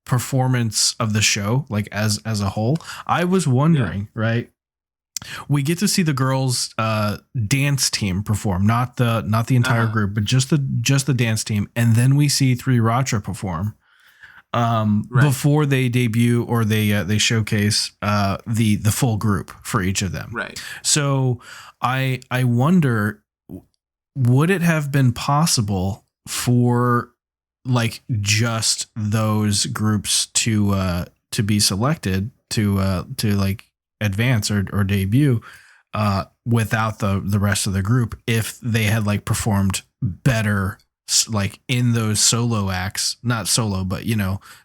performance of the show, like as a whole. I was wondering, right? We get to see the girls dance team perform, not the entire group, but just the dance team, and then we see Sriracha perform before they debut or they showcase the full group for each of them. Right. So I wonder, would it have been possible for like just those groups to be selected to like advance or debut without the rest of the group if they had like performed better like in those solo acts, not solo, but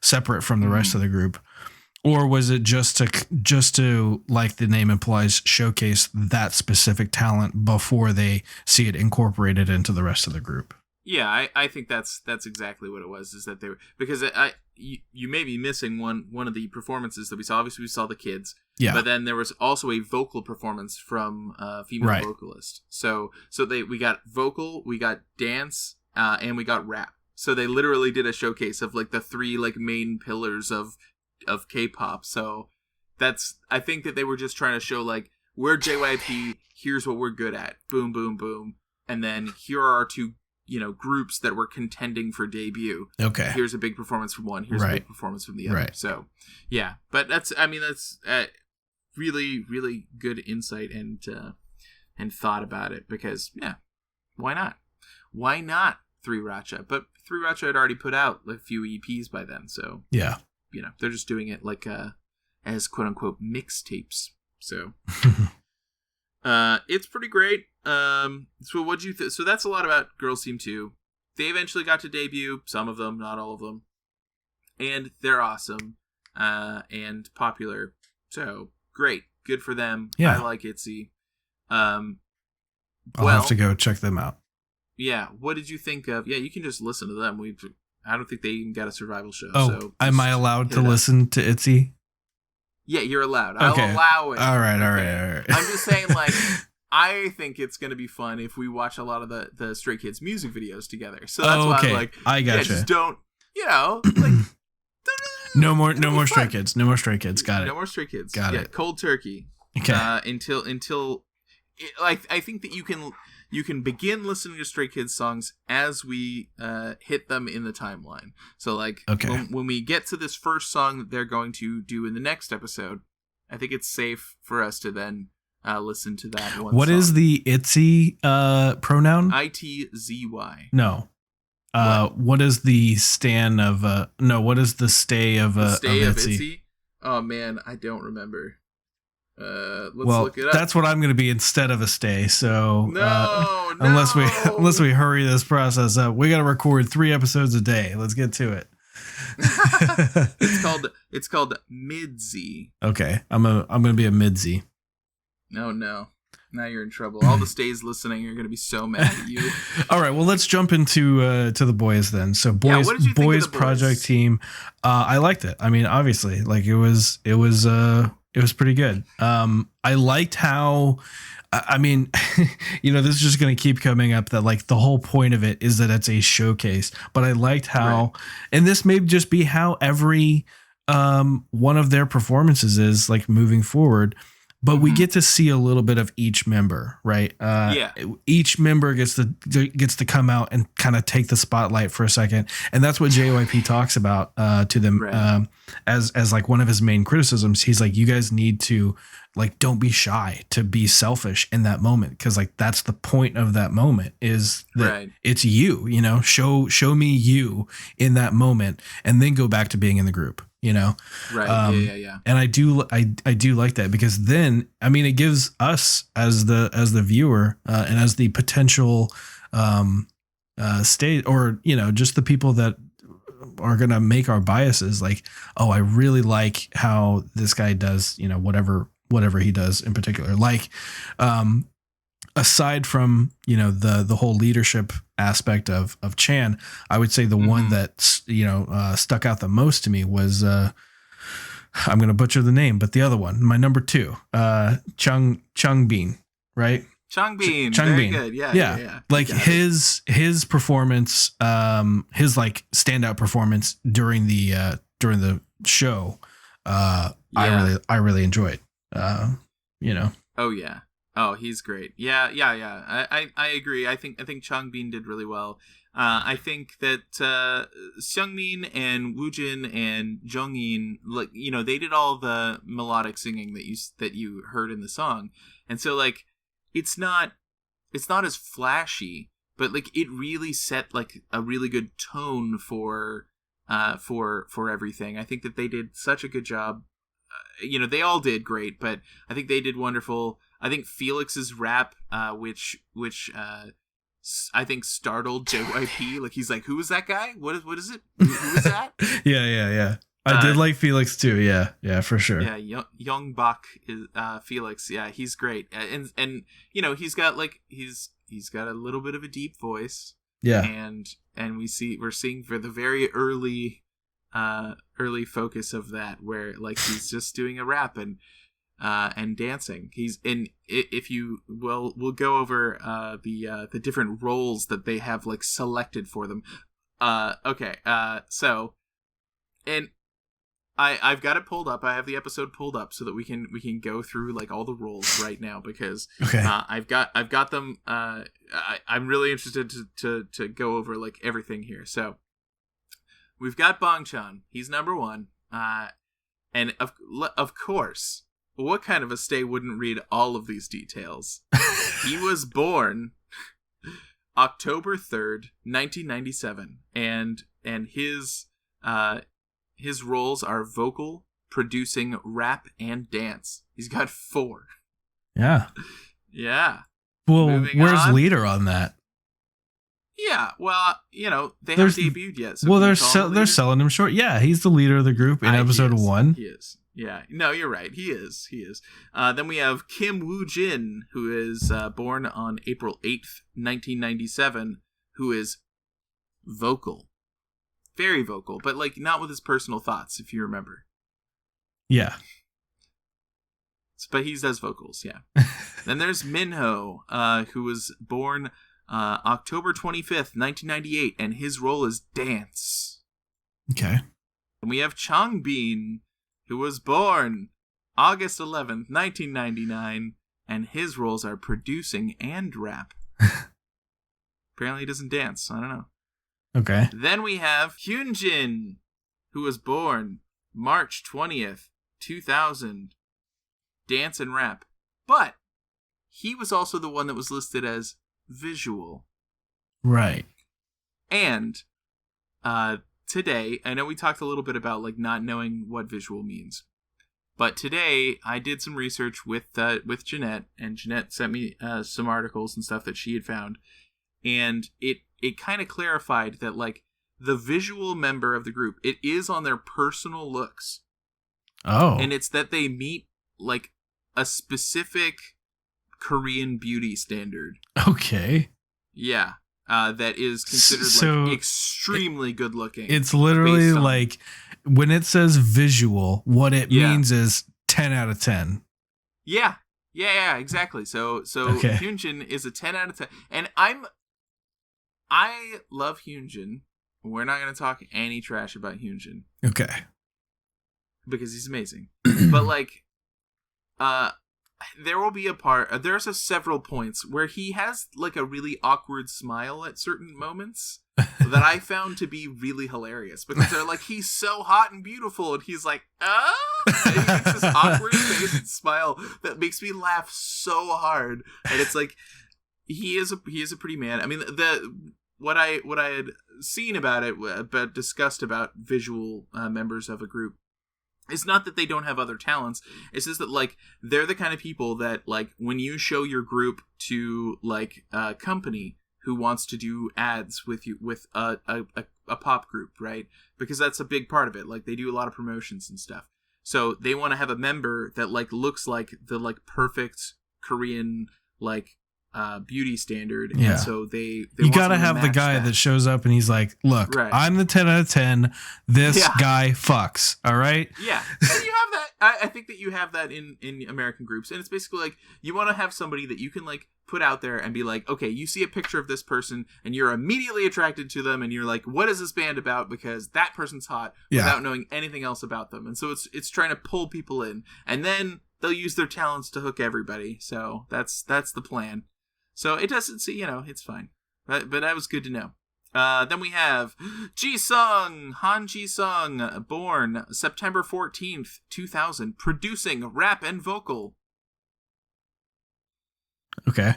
separate from the rest of the group? Or was it just to like the name implies, showcase that specific talent before they see it incorporated into the rest of the group? Yeah, I think that's exactly what it was. Is that they were, because you may be missing one of the performances that we saw. Obviously, we saw the kids, but then there was also a vocal performance from a female vocalist. So we got vocal, we got dance, and we got rap. So they literally did a showcase of like the three like main pillars of K-pop. So I think that they were just trying to show like, we're JYP. Here's what we're good at. Boom, boom, boom. And then here are our two groups that were contending for debut. Okay. Here's a big performance from one. Here's a big performance from the other. Right. So, yeah. But that's really, really good insight and thought about it, because, yeah, why not? Why not Sriracha? But Sriracha had already put out a few EPs by then. So, yeah, they're just doing it like as quote unquote mixtapes. So, it's pretty great. So what'd you so that's a lot about Girls Team 2. They eventually got to debut, some of them, not all of them, and they're awesome and popular. So great, good for them. I like ITZY. I'll have to go check them out. Yeah, what did you think of? Yeah, you can just listen to them. I don't think they even got a survival show. Oh, so am I allowed to listen to ITZY? Yeah, you're allowed. I'll allow it. All right. I'm just saying, like, I think it's going to be fun if we watch a lot of the Stray Kids music videos together. So that's why I'm like, I gotcha. Just don't, like, no more Stray Kids. No more Stray Kids. Got it. No more Stray Kids. Got it. Cold turkey. Okay. Until like, I think that you can begin listening to Stray Kids songs as we hit them in the timeline. So like, when we get to this first song that they're going to do in the next episode, I think it's safe for us to then listen to that one. What song. Is the ITZY pronoun? ITZY. No. What is the stan of what is the stay of ITZY? Oh man, I don't remember. Let's look it up. That's what I'm going to be instead of a stay. So no. unless we hurry this process up, we got to record 3 episodes a day. Let's get to it. It's called Midzy. Okay, I'm going to be a Midzy. No. Now you're in trouble. All the stays listening are going to be so mad at you. All right, well, let's jump into to the boys then. So boys project team. I liked it. I mean, obviously, like it was pretty good. I liked how, I mean, this is just going to keep coming up that like the whole point of it is that it's a showcase, but I liked how, and this may just be how every one of their performances is like moving forward. But we get to see a little bit of each member, right? Each member gets to come out and kind of take the spotlight for a second, and that's what JYP talks about to them as like one of his main criticisms. He's like, you guys need to like don't be shy to be selfish in that moment, because like that's the point of that moment is that it's you, show me you in that moment, and then go back to being in the group. Yeah. And I do like that, because then, I mean, it gives us as the viewer and as the potential state, or just the people that are gonna make our biases, like, oh, I really like how this guy does, whatever he does in particular, like aside from the whole leadership aspect of Chan, I would say the one that stuck out the most to me was I'm gonna butcher the name, but the other one, my number 2, Changbin, right? Changbin, very good. Yeah. Like his performance, his like standout performance during the show, I really enjoyed. Oh yeah. Oh, he's great. Yeah. I agree. I think Changbin did really well. I think that Seungmin and Woojin and Jongin, like, you know, they did all the melodic singing that you heard in the song, and so like it's not as flashy, but like it really set like a really good tone for everything. I think that they did such a good job. You know, they all did great, but I think they did wonderful. I think Felix's rap, which I think startled JYP. Like, he's like, "Who is that guy? What is it? Who is that?" yeah. I did like Felix too. Yeah, for sure. Yeah, Young Bak is Felix. Yeah, he's great, and you know, he's got a little bit of a deep voice. Yeah, and we're seeing for the very early focus of that, where like he's just doing a rap and dancing. He's in. If you we'll go over the different roles that they have like selected for them. Okay. So, and I've got it pulled up. I have the episode pulled up so that we can go through like all the roles right now, because I've got them. I'm really interested to go over like everything here. So we've got Bangchan. He's number 1. And of course, what kind of a stay wouldn't read all of these details? He was born October 3rd, 1997, and his roles are vocal, producing, rap, and dance. He's got 4. Yeah. Yeah. Well, where's leader on that? Yeah, well, you know, they haven't debuted yet. So they're selling him short. Yeah, he's the leader of the group in episode 1. He is. Yeah, no, you're right. He is. Then we have Kim Woo-jin, who is born on April 8th, 1997, who is vocal. Very vocal, but like not with his personal thoughts, if you remember. Yeah. But he does vocals, yeah. Then there's Minho, who was born October 25th, 1998, and his role is dance. Okay. And we have Changbin, who was born August 11th, 1999, and his roles are producing and rap. Apparently he doesn't dance, I don't know. Okay. Then we have Hyunjin, who was born March 20th, 2000. Dance and rap. But he was also the one that was listed as visual. Right. And today, I know we talked a little bit about like not knowing what visual means. But today I did some research with Jeanette, and Jeanette sent me some articles and stuff that she had found. And it kind of clarified that like the visual member of the group, it is on their personal looks. Oh. And it's that they meet like a specific Korean beauty standard. Okay. Yeah. That is considered like extremely good looking. It's literally like when it says visual, what it means is 10 out of 10. Yeah. Yeah, exactly. So Hyunjin is a 10 out of 10. And I love Hyunjin. We're not going to talk any trash about Hyunjin. Okay. Because he's amazing. But like there will be there's several points where he has like a really awkward smile at certain moments that I found to be really hilarious, because they're like, he's so hot and beautiful, and he's like, and he makes this awkward face and smile that makes me laugh so hard. And it's like he is a pretty man. I mean, what I had seen about it, but discussed about visual members of a group, it's not that they don't have other talents. It's just that like they're the kind of people that like when you show your group to like a company who wants to do ads with you with a pop group, right? Because that's a big part of it. Like they do a lot of promotions and stuff. So they want to have a member that like looks like the like perfect Korean like beauty standard. Yeah. And so they you gotta have the guy that shows up and he's like, look, right, I'm the 10 out of 10. This guy fucks. All right. Yeah. And you have that. I think that you have that in American groups, and it's basically like you want to have somebody that you can like put out there and be like, okay, you see a picture of this person and you're immediately attracted to them, and you're like, what is this band about? Because that person's hot, without knowing anything else about them. And so it's trying to pull people in, and then they'll use their talents to hook everybody. So that's the plan. So it doesn't see, it's fine. But that was good to know. Then we have Jisung, Han Jisung, born September 14th, 2000, producing rap and vocal. Okay.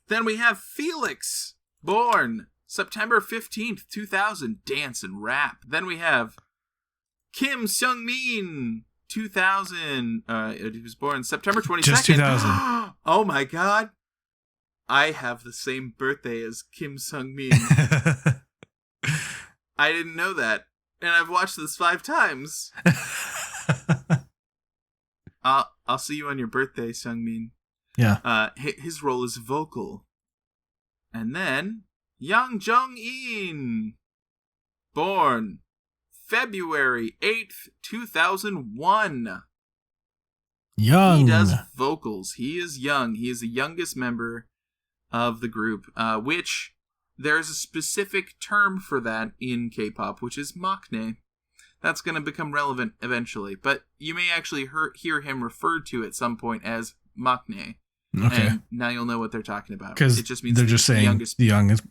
Then we have Felix, born September 15th, 2000, dance and rap. Then we have Kim Seung-min, 2000. He was born September 22nd. Just 2000. Oh my god. I have the same birthday as Kim Seung-min. I didn't know that. And I've watched this 5 times. I'll see you on your birthday, Seung-min. Yeah. His role is vocal. And then Yang Jong-in, born February 8th, 2001. Young. He does vocals. He is young. He is the youngest member of the group, which there's a specific term for that in K-pop, which is maknae. That's going to become relevant eventually, but you may actually hear him referred to at some point as maknae. Okay. And now you'll know what they're talking about. Because it just means they're just saying the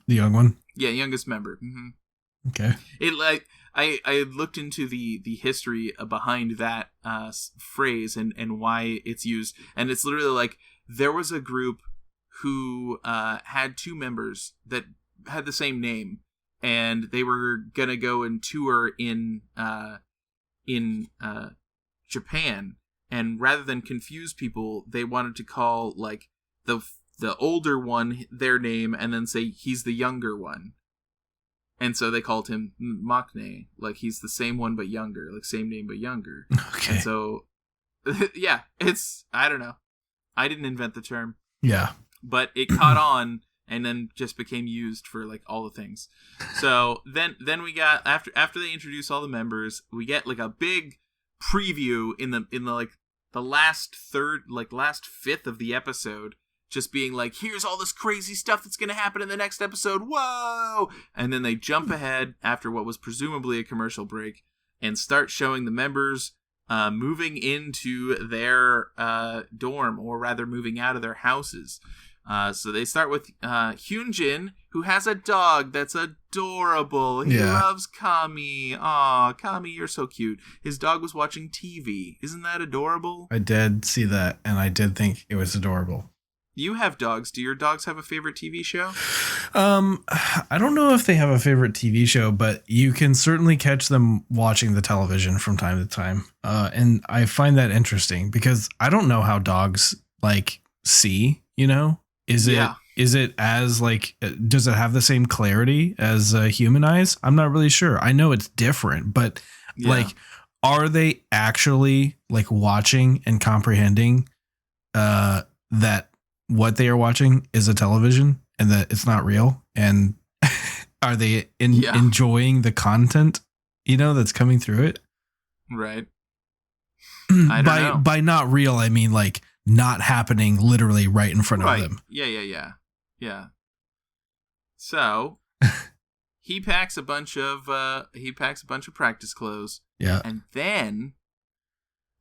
young one. Yeah, youngest member. Mm-hmm. Okay. I looked into the history behind that phrase and why it's used, and it's literally like there was a group who had 2 members that had the same name, and they were gonna go and tour in Japan. And rather than confuse people, they wanted to call like the older one their name, and then say he's the younger one. And so they called him maknae, like he's the same one but younger, like same name but younger. Okay. And so, yeah, I don't know. I didn't invent the term. Yeah. But it caught on and then just became used for like all the things. So then we got after they introduce all the members, we get like a big preview in the like the last fifth of the episode, just being like, here's all this crazy stuff that's gonna happen in the next episode, whoa, and then they jump ahead after what was presumably a commercial break and start showing the members moving into their dorm, or rather moving out of their houses. So they start with Hyunjin, who has a dog that's adorable. He loves Kami. Aw, Kami, you're so cute. His dog was watching TV. Isn't that adorable? I did see that, and I did think it was adorable. You have dogs. Do your dogs have a favorite TV show? I don't know if they have a favorite TV show, but you can certainly catch them watching the television from time to time. And I find that interesting because I don't know how dogs like see, Is it as like, does it have the same clarity as human eyes? I'm not really sure. I know it's different, but like, are they actually like watching and comprehending that what they are watching is a television and that it's not real? And are they enjoying the content, that's coming through it? Right. I don't know. By not real, I mean like not happening literally right in front of them. Yeah. So he packs a bunch of practice clothes. Yeah. And then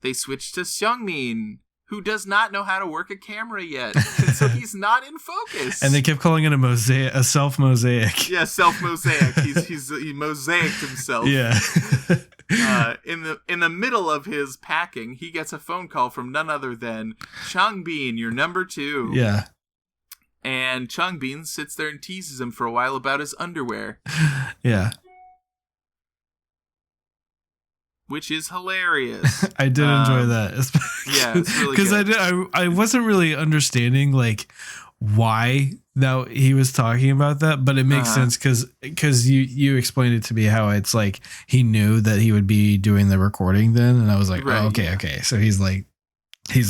they switch to Seung-min, who does not know how to work a camera yet. And so he's not in focus. And they kept calling it a self-mosaic. Yeah, self-mosaic. He mosaicked himself. Yeah. In the middle of his packing, he gets a phone call from none other than Changbin, your number 2. Yeah. And Changbin sits there and teases him for a while about his underwear. Yeah. Which is hilarious. I did enjoy that. Yeah, it's really good. Because I wasn't really understanding like why that he was talking about that, but it makes sense because you explained it to me how it's like he knew that he would be doing the recording then, and I was like, right, oh, okay. So he's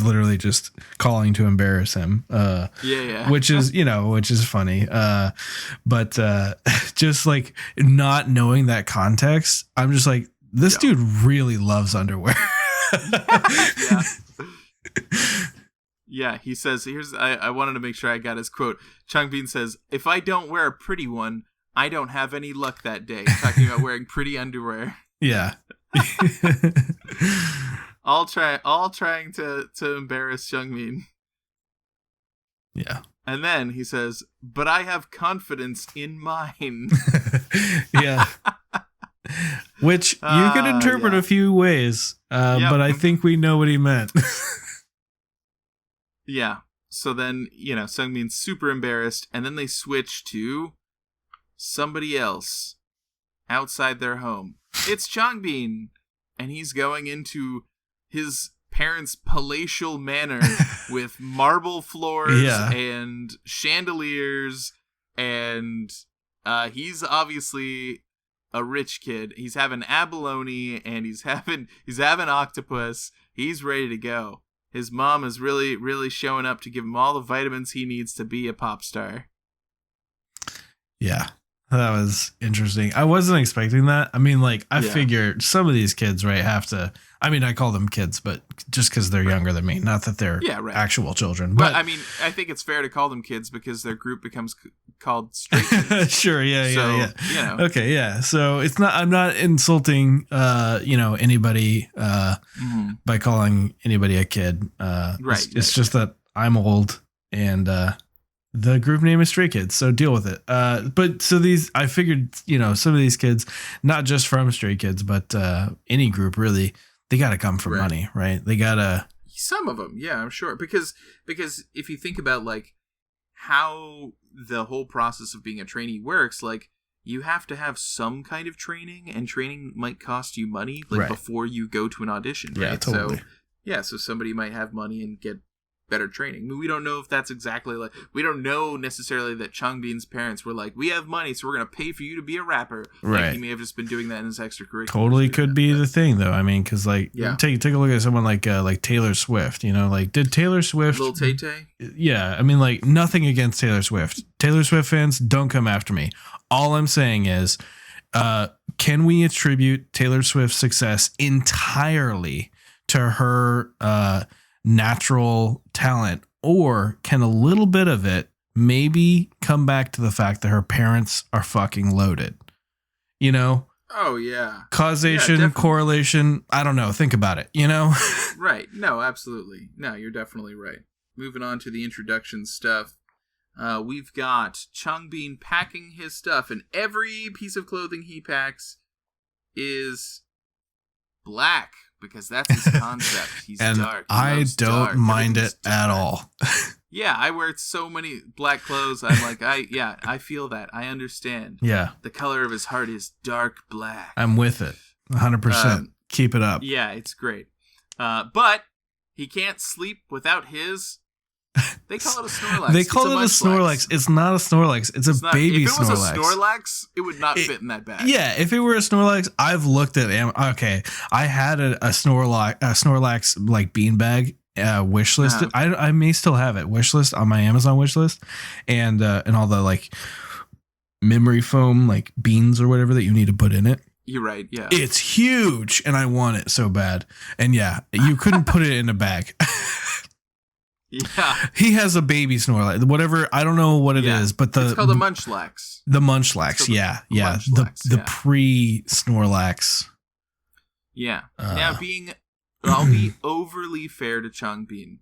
literally just calling to embarrass him. Which is funny. But just like not knowing that context, I'm just like, this dude really loves underwear. Yeah. Yeah, he says, I wanted to make sure I got his quote. Changbin says, if I don't wear a pretty one, I don't have any luck that day. Talking about wearing pretty underwear. Yeah. all trying to embarrass Seungmin. Yeah. And then he says, "But I have confidence in mine." Yeah. Which you could interpret a few ways, but I think we know what he meant. Yeah. So then, Seungmin's super embarrassed, and then they switch to somebody else outside their home. It's Changbin, and he's going into his parents' palatial manor with marble floors and chandeliers, and he's obviously a rich kid. He's having abalone, and he's having octopus. He's ready to go. His mom is really, really showing up to give him all the vitamins he needs to be a pop star. Yeah, that was interesting. I wasn't expecting that. I mean, like, I figured some of these kids, right, have to... I mean, I call them kids, but just because they're younger than me. Not that they're actual children. But I mean, I think it's fair to call them kids because their group becomes called straight kids. Sure, yeah. Okay, yeah. So it's not... I'm not insulting, anybody by calling anybody a kid. It's just that I'm old and... the group name is Stray Kids, so deal with it. But so I figured, some of these kids, not just from Stray Kids, but any group really, they got to come from money, right? They got to. Some of them, yeah, I'm sure. Because if you think about like how the whole process of being a trainee works, like you have to have some kind of training, and training might cost you money, like before you go to an audition, right? Yeah, totally. So somebody might have money and get better training. I mean, we don't know if that's exactly like, we don't know necessarily that Changbin's parents were like, we have money, so we're going to pay for you to be a rapper. Right. Like, he may have just been doing that in his extracurriculars. Totally could be the thing, though. I mean, because like, take a look at someone like Taylor Swift, like, did Taylor Swift... Lil Tay-Tay? Yeah. I mean, like, nothing against Taylor Swift. Taylor Swift fans, don't come after me. All I'm saying is, can we attribute Taylor Swift's success entirely to her natural talent, or can a little bit of it maybe come back to the fact that her parents are fucking loaded? Oh yeah. Causation, correlation, I don't know. Think about it, Right. No, absolutely. No, you're definitely right. Moving on to the introduction stuff. We've got Changbin packing his stuff, and every piece of clothing he packs is black. Because that's his concept. He's and dark. I don't mind it at all. Yeah, I wear so many black clothes. I'm like, I feel that. I understand. Yeah. The color of his heart is dark black. I'm with it. 100%. Keep it up. Yeah, it's great. But he can't sleep without his... They call it a Snorlax. They call it a Snorlax. It's not a Snorlax. It's a baby Snorlax. If it was a Snorlax, it would not fit in that bag. Yeah, if it were a Snorlax, I've looked at okay. I had a Snorlax like beanbag wish list. I may still have it wish list on my Amazon wish list, and all the like memory foam like beans or whatever that you need to put in it. You're right. Yeah, it's huge, and I want it so bad. And yeah, you couldn't put it in a bag. Yeah, he has a baby Snorlax, whatever. I don't know what it is, but it's called a Munchlax. The Munchlax, the pre Snorlax. Yeah. Now, I'll be overly fair to Changbin.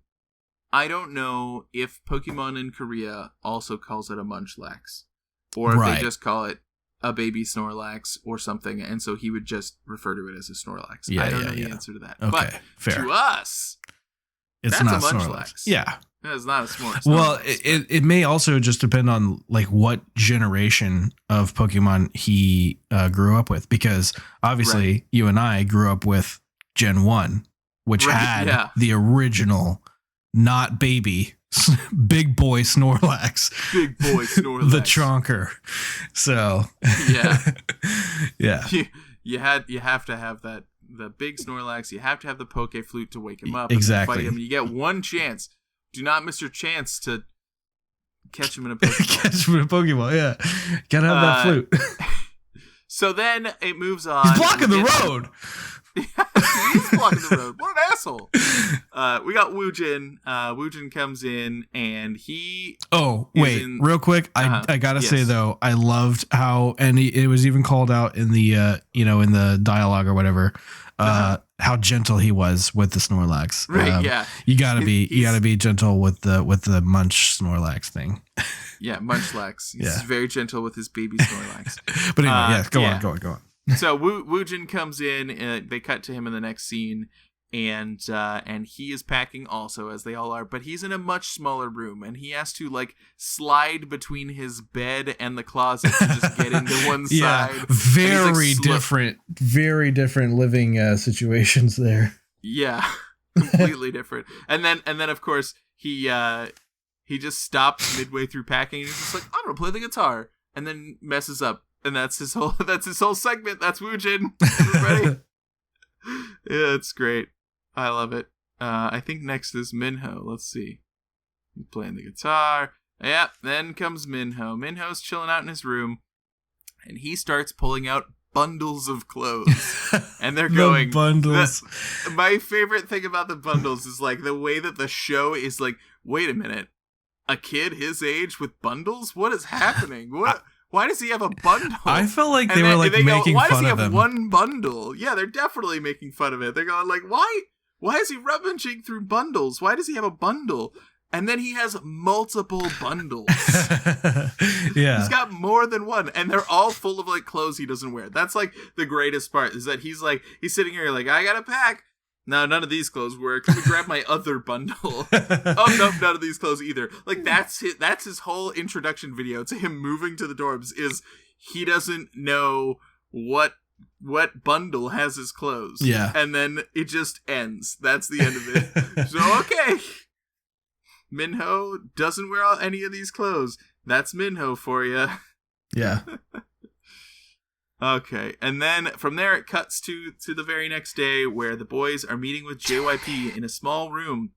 I don't know if Pokemon in Korea also calls it a Munchlax, or if they just call it a baby Snorlax or something, and so he would just refer to it as a Snorlax. Yeah, I don't know the answer to that. Okay, but fair. To us, it's not a Snorlax. Yeah. It's not a Snorlax. Well, it may also just depend on like what generation of Pokemon he grew up with, because obviously you and I grew up with Gen 1, which had the original, not baby, big boy Snorlax. Big boy Snorlax. The Chonker. So yeah. You have to have that. The big Snorlax, you have to have the Poke Flute to wake him up. Exactly. And fight him. You get one chance. Do not miss your chance to catch him in a Pokemon. Catch him in a Pokemon, yeah. Gotta have that flute. So then it moves on. He's blocking the road. He's blocking the road. What an asshole. We got Woojin. Woojin comes in and he. Oh wait, real quick. I gotta say though, I loved how, and it was even called out in the in the dialogue or whatever. How gentle he was with the Snorlax. Right. Yeah. You gotta be gentle with the Munch Snorlax thing. Yeah, Munchlax. He's very gentle with his baby Snorlax. But anyway, go on. So Woojin comes in. They cut to him in the next scene, and he is packing also, as they all are. But he's in a much smaller room, and he has to like slide between his bed and the closet to just get into one side. Very different living situations there. Yeah, completely different. And then of course he just stops midway through packing, and he's just like, I'm gonna play the guitar, and then messes up. And that's his whole segment. That's Woojin, everybody. Yeah, it's great. I love it. I think next is Minho. Let's see. He's playing the guitar. Yeah, then comes Minho. Minho's chilling out in his room, and he starts pulling out bundles of clothes. And they're going bundles. My favorite thing about the bundles is like the way that the show is like, wait a minute, a kid his age with bundles? What is happening? What? Why does he have a bundle? I felt like they were making fun of him. Why does he have one bundle? Yeah, they're definitely making fun of it. They're going like, why is he rummaging through bundles? Why does he have a bundle? And then he has multiple bundles. Yeah. He's got more than one. And they're all full of like clothes he doesn't wear. That's like the greatest part, is that he's sitting here like, I gotta pack. No, none of these clothes work. Let me grab my other bundle. Oh, no, none of these clothes either. Like, that's his whole introduction video to him moving to the dorms, is he doesn't know what bundle has his clothes. Yeah. And then it just ends. That's the end of it. So, okay. Minho doesn't wear any of these clothes. That's Minho for you. Yeah. Okay, and then from there it cuts to the very next day, where the boys are meeting with JYP in a small room.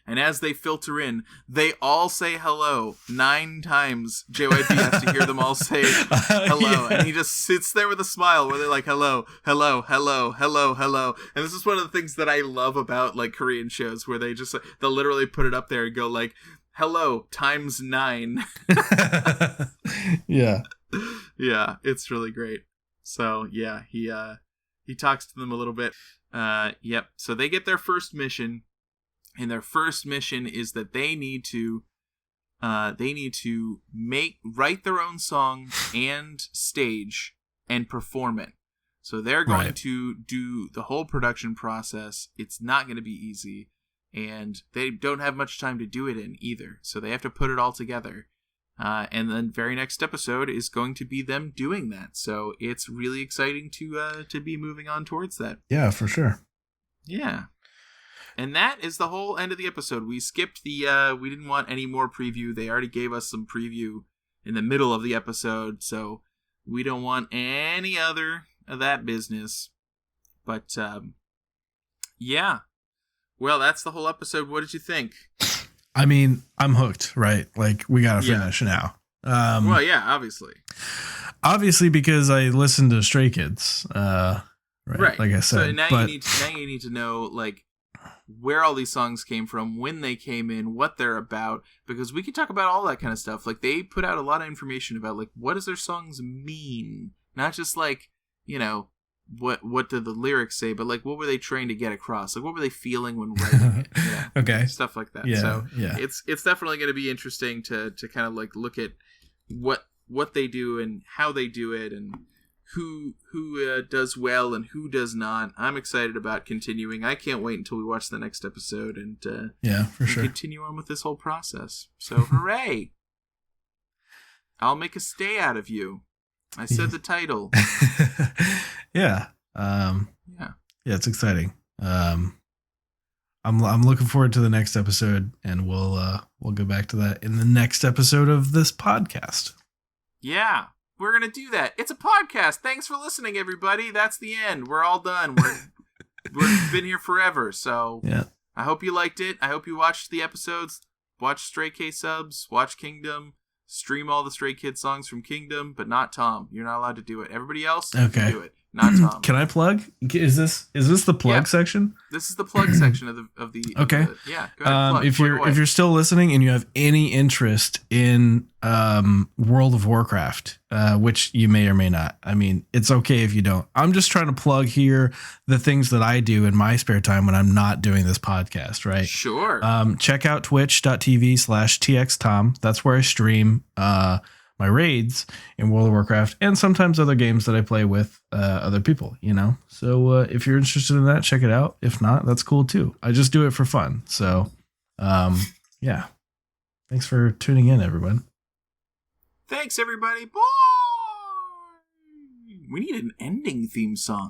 And as they filter in, they all say hello 9 times. JYP has to hear them all say hello. Yeah. And he just sits there with a smile where they're like, hello, hello, hello, hello, hello. And this is one of the things that I love about like Korean shows, where they'll literally put it up there and go like, hello times 9. Yeah. Yeah, it's really great. So yeah, he talks to them a little bit. Yep. So they get their first mission, and their first mission is that they need to write their own song and stage and perform it. So they're going to do the whole production process. It's not going to be easy, and they don't have much time to do it in either. So they have to put it all together. And then very next episode is going to be them doing that. So it's really exciting to be moving on towards that. Yeah, for sure. Yeah. And that is the whole end of the episode. We skipped we didn't want any more preview. They already gave us some preview in the middle of the episode, so we don't want any other of that business. But, yeah. Well, that's the whole episode. What did you think? I mean, I'm hooked, right? Like, we gotta finish now. Well, yeah, obviously. Obviously, because I listened to Stray Kids, right? Like I said. So now you need to know, like, where all these songs came from, when they came in, what they're about, because we can talk about all that kind of stuff. Like, they put out a lot of information about, like, what does their songs mean? Not just, like, you know, what did the lyrics say, but like what were they trying to get across, like what were they feeling when writing it. Yeah, okay, stuff like that. Yeah, so yeah, it's definitely going to be interesting to kind of like look at what they do and how they do it, and who does well and who does not. I'm excited about continuing. I can't wait until we watch the next episode and yeah, for sure, continue on with this whole process. So hooray. I'll make a stay out of you. I said the title. Yeah. Yeah, it's exciting. I'm looking forward to the next episode, and we'll go back to that in the next episode of this podcast. Yeah, we're gonna do that. It's a podcast. Thanks for listening, everybody. That's the end. We're all done. We've been here forever. So yeah, I hope you liked it. I hope you watched the episodes. Watch Stray K subs. Watch Kingdom. Stream all the Stray Kids songs from Kingdom, but not Tom. You're not allowed to do it. Everybody else, you can do it. not Tom. Can I plug? Is this the plug section? This is the plug section of the. Okay. Yeah. Go ahead, if you're still listening and you have any interest in World of Warcraft, which you may or may not. I mean, it's okay if you don't. I'm just trying to plug here the things that I do in my spare time when I'm not doing this podcast. Right. Sure. Check out twitch.tv/txtom. That's where I stream my raids in World of Warcraft and sometimes other games that I play with other people, you know? So if you're interested in that, check it out. If not, that's cool too. I just do it for fun. So yeah. Thanks for tuning in, everyone. Thanks, everybody. Bye. We need an ending theme song.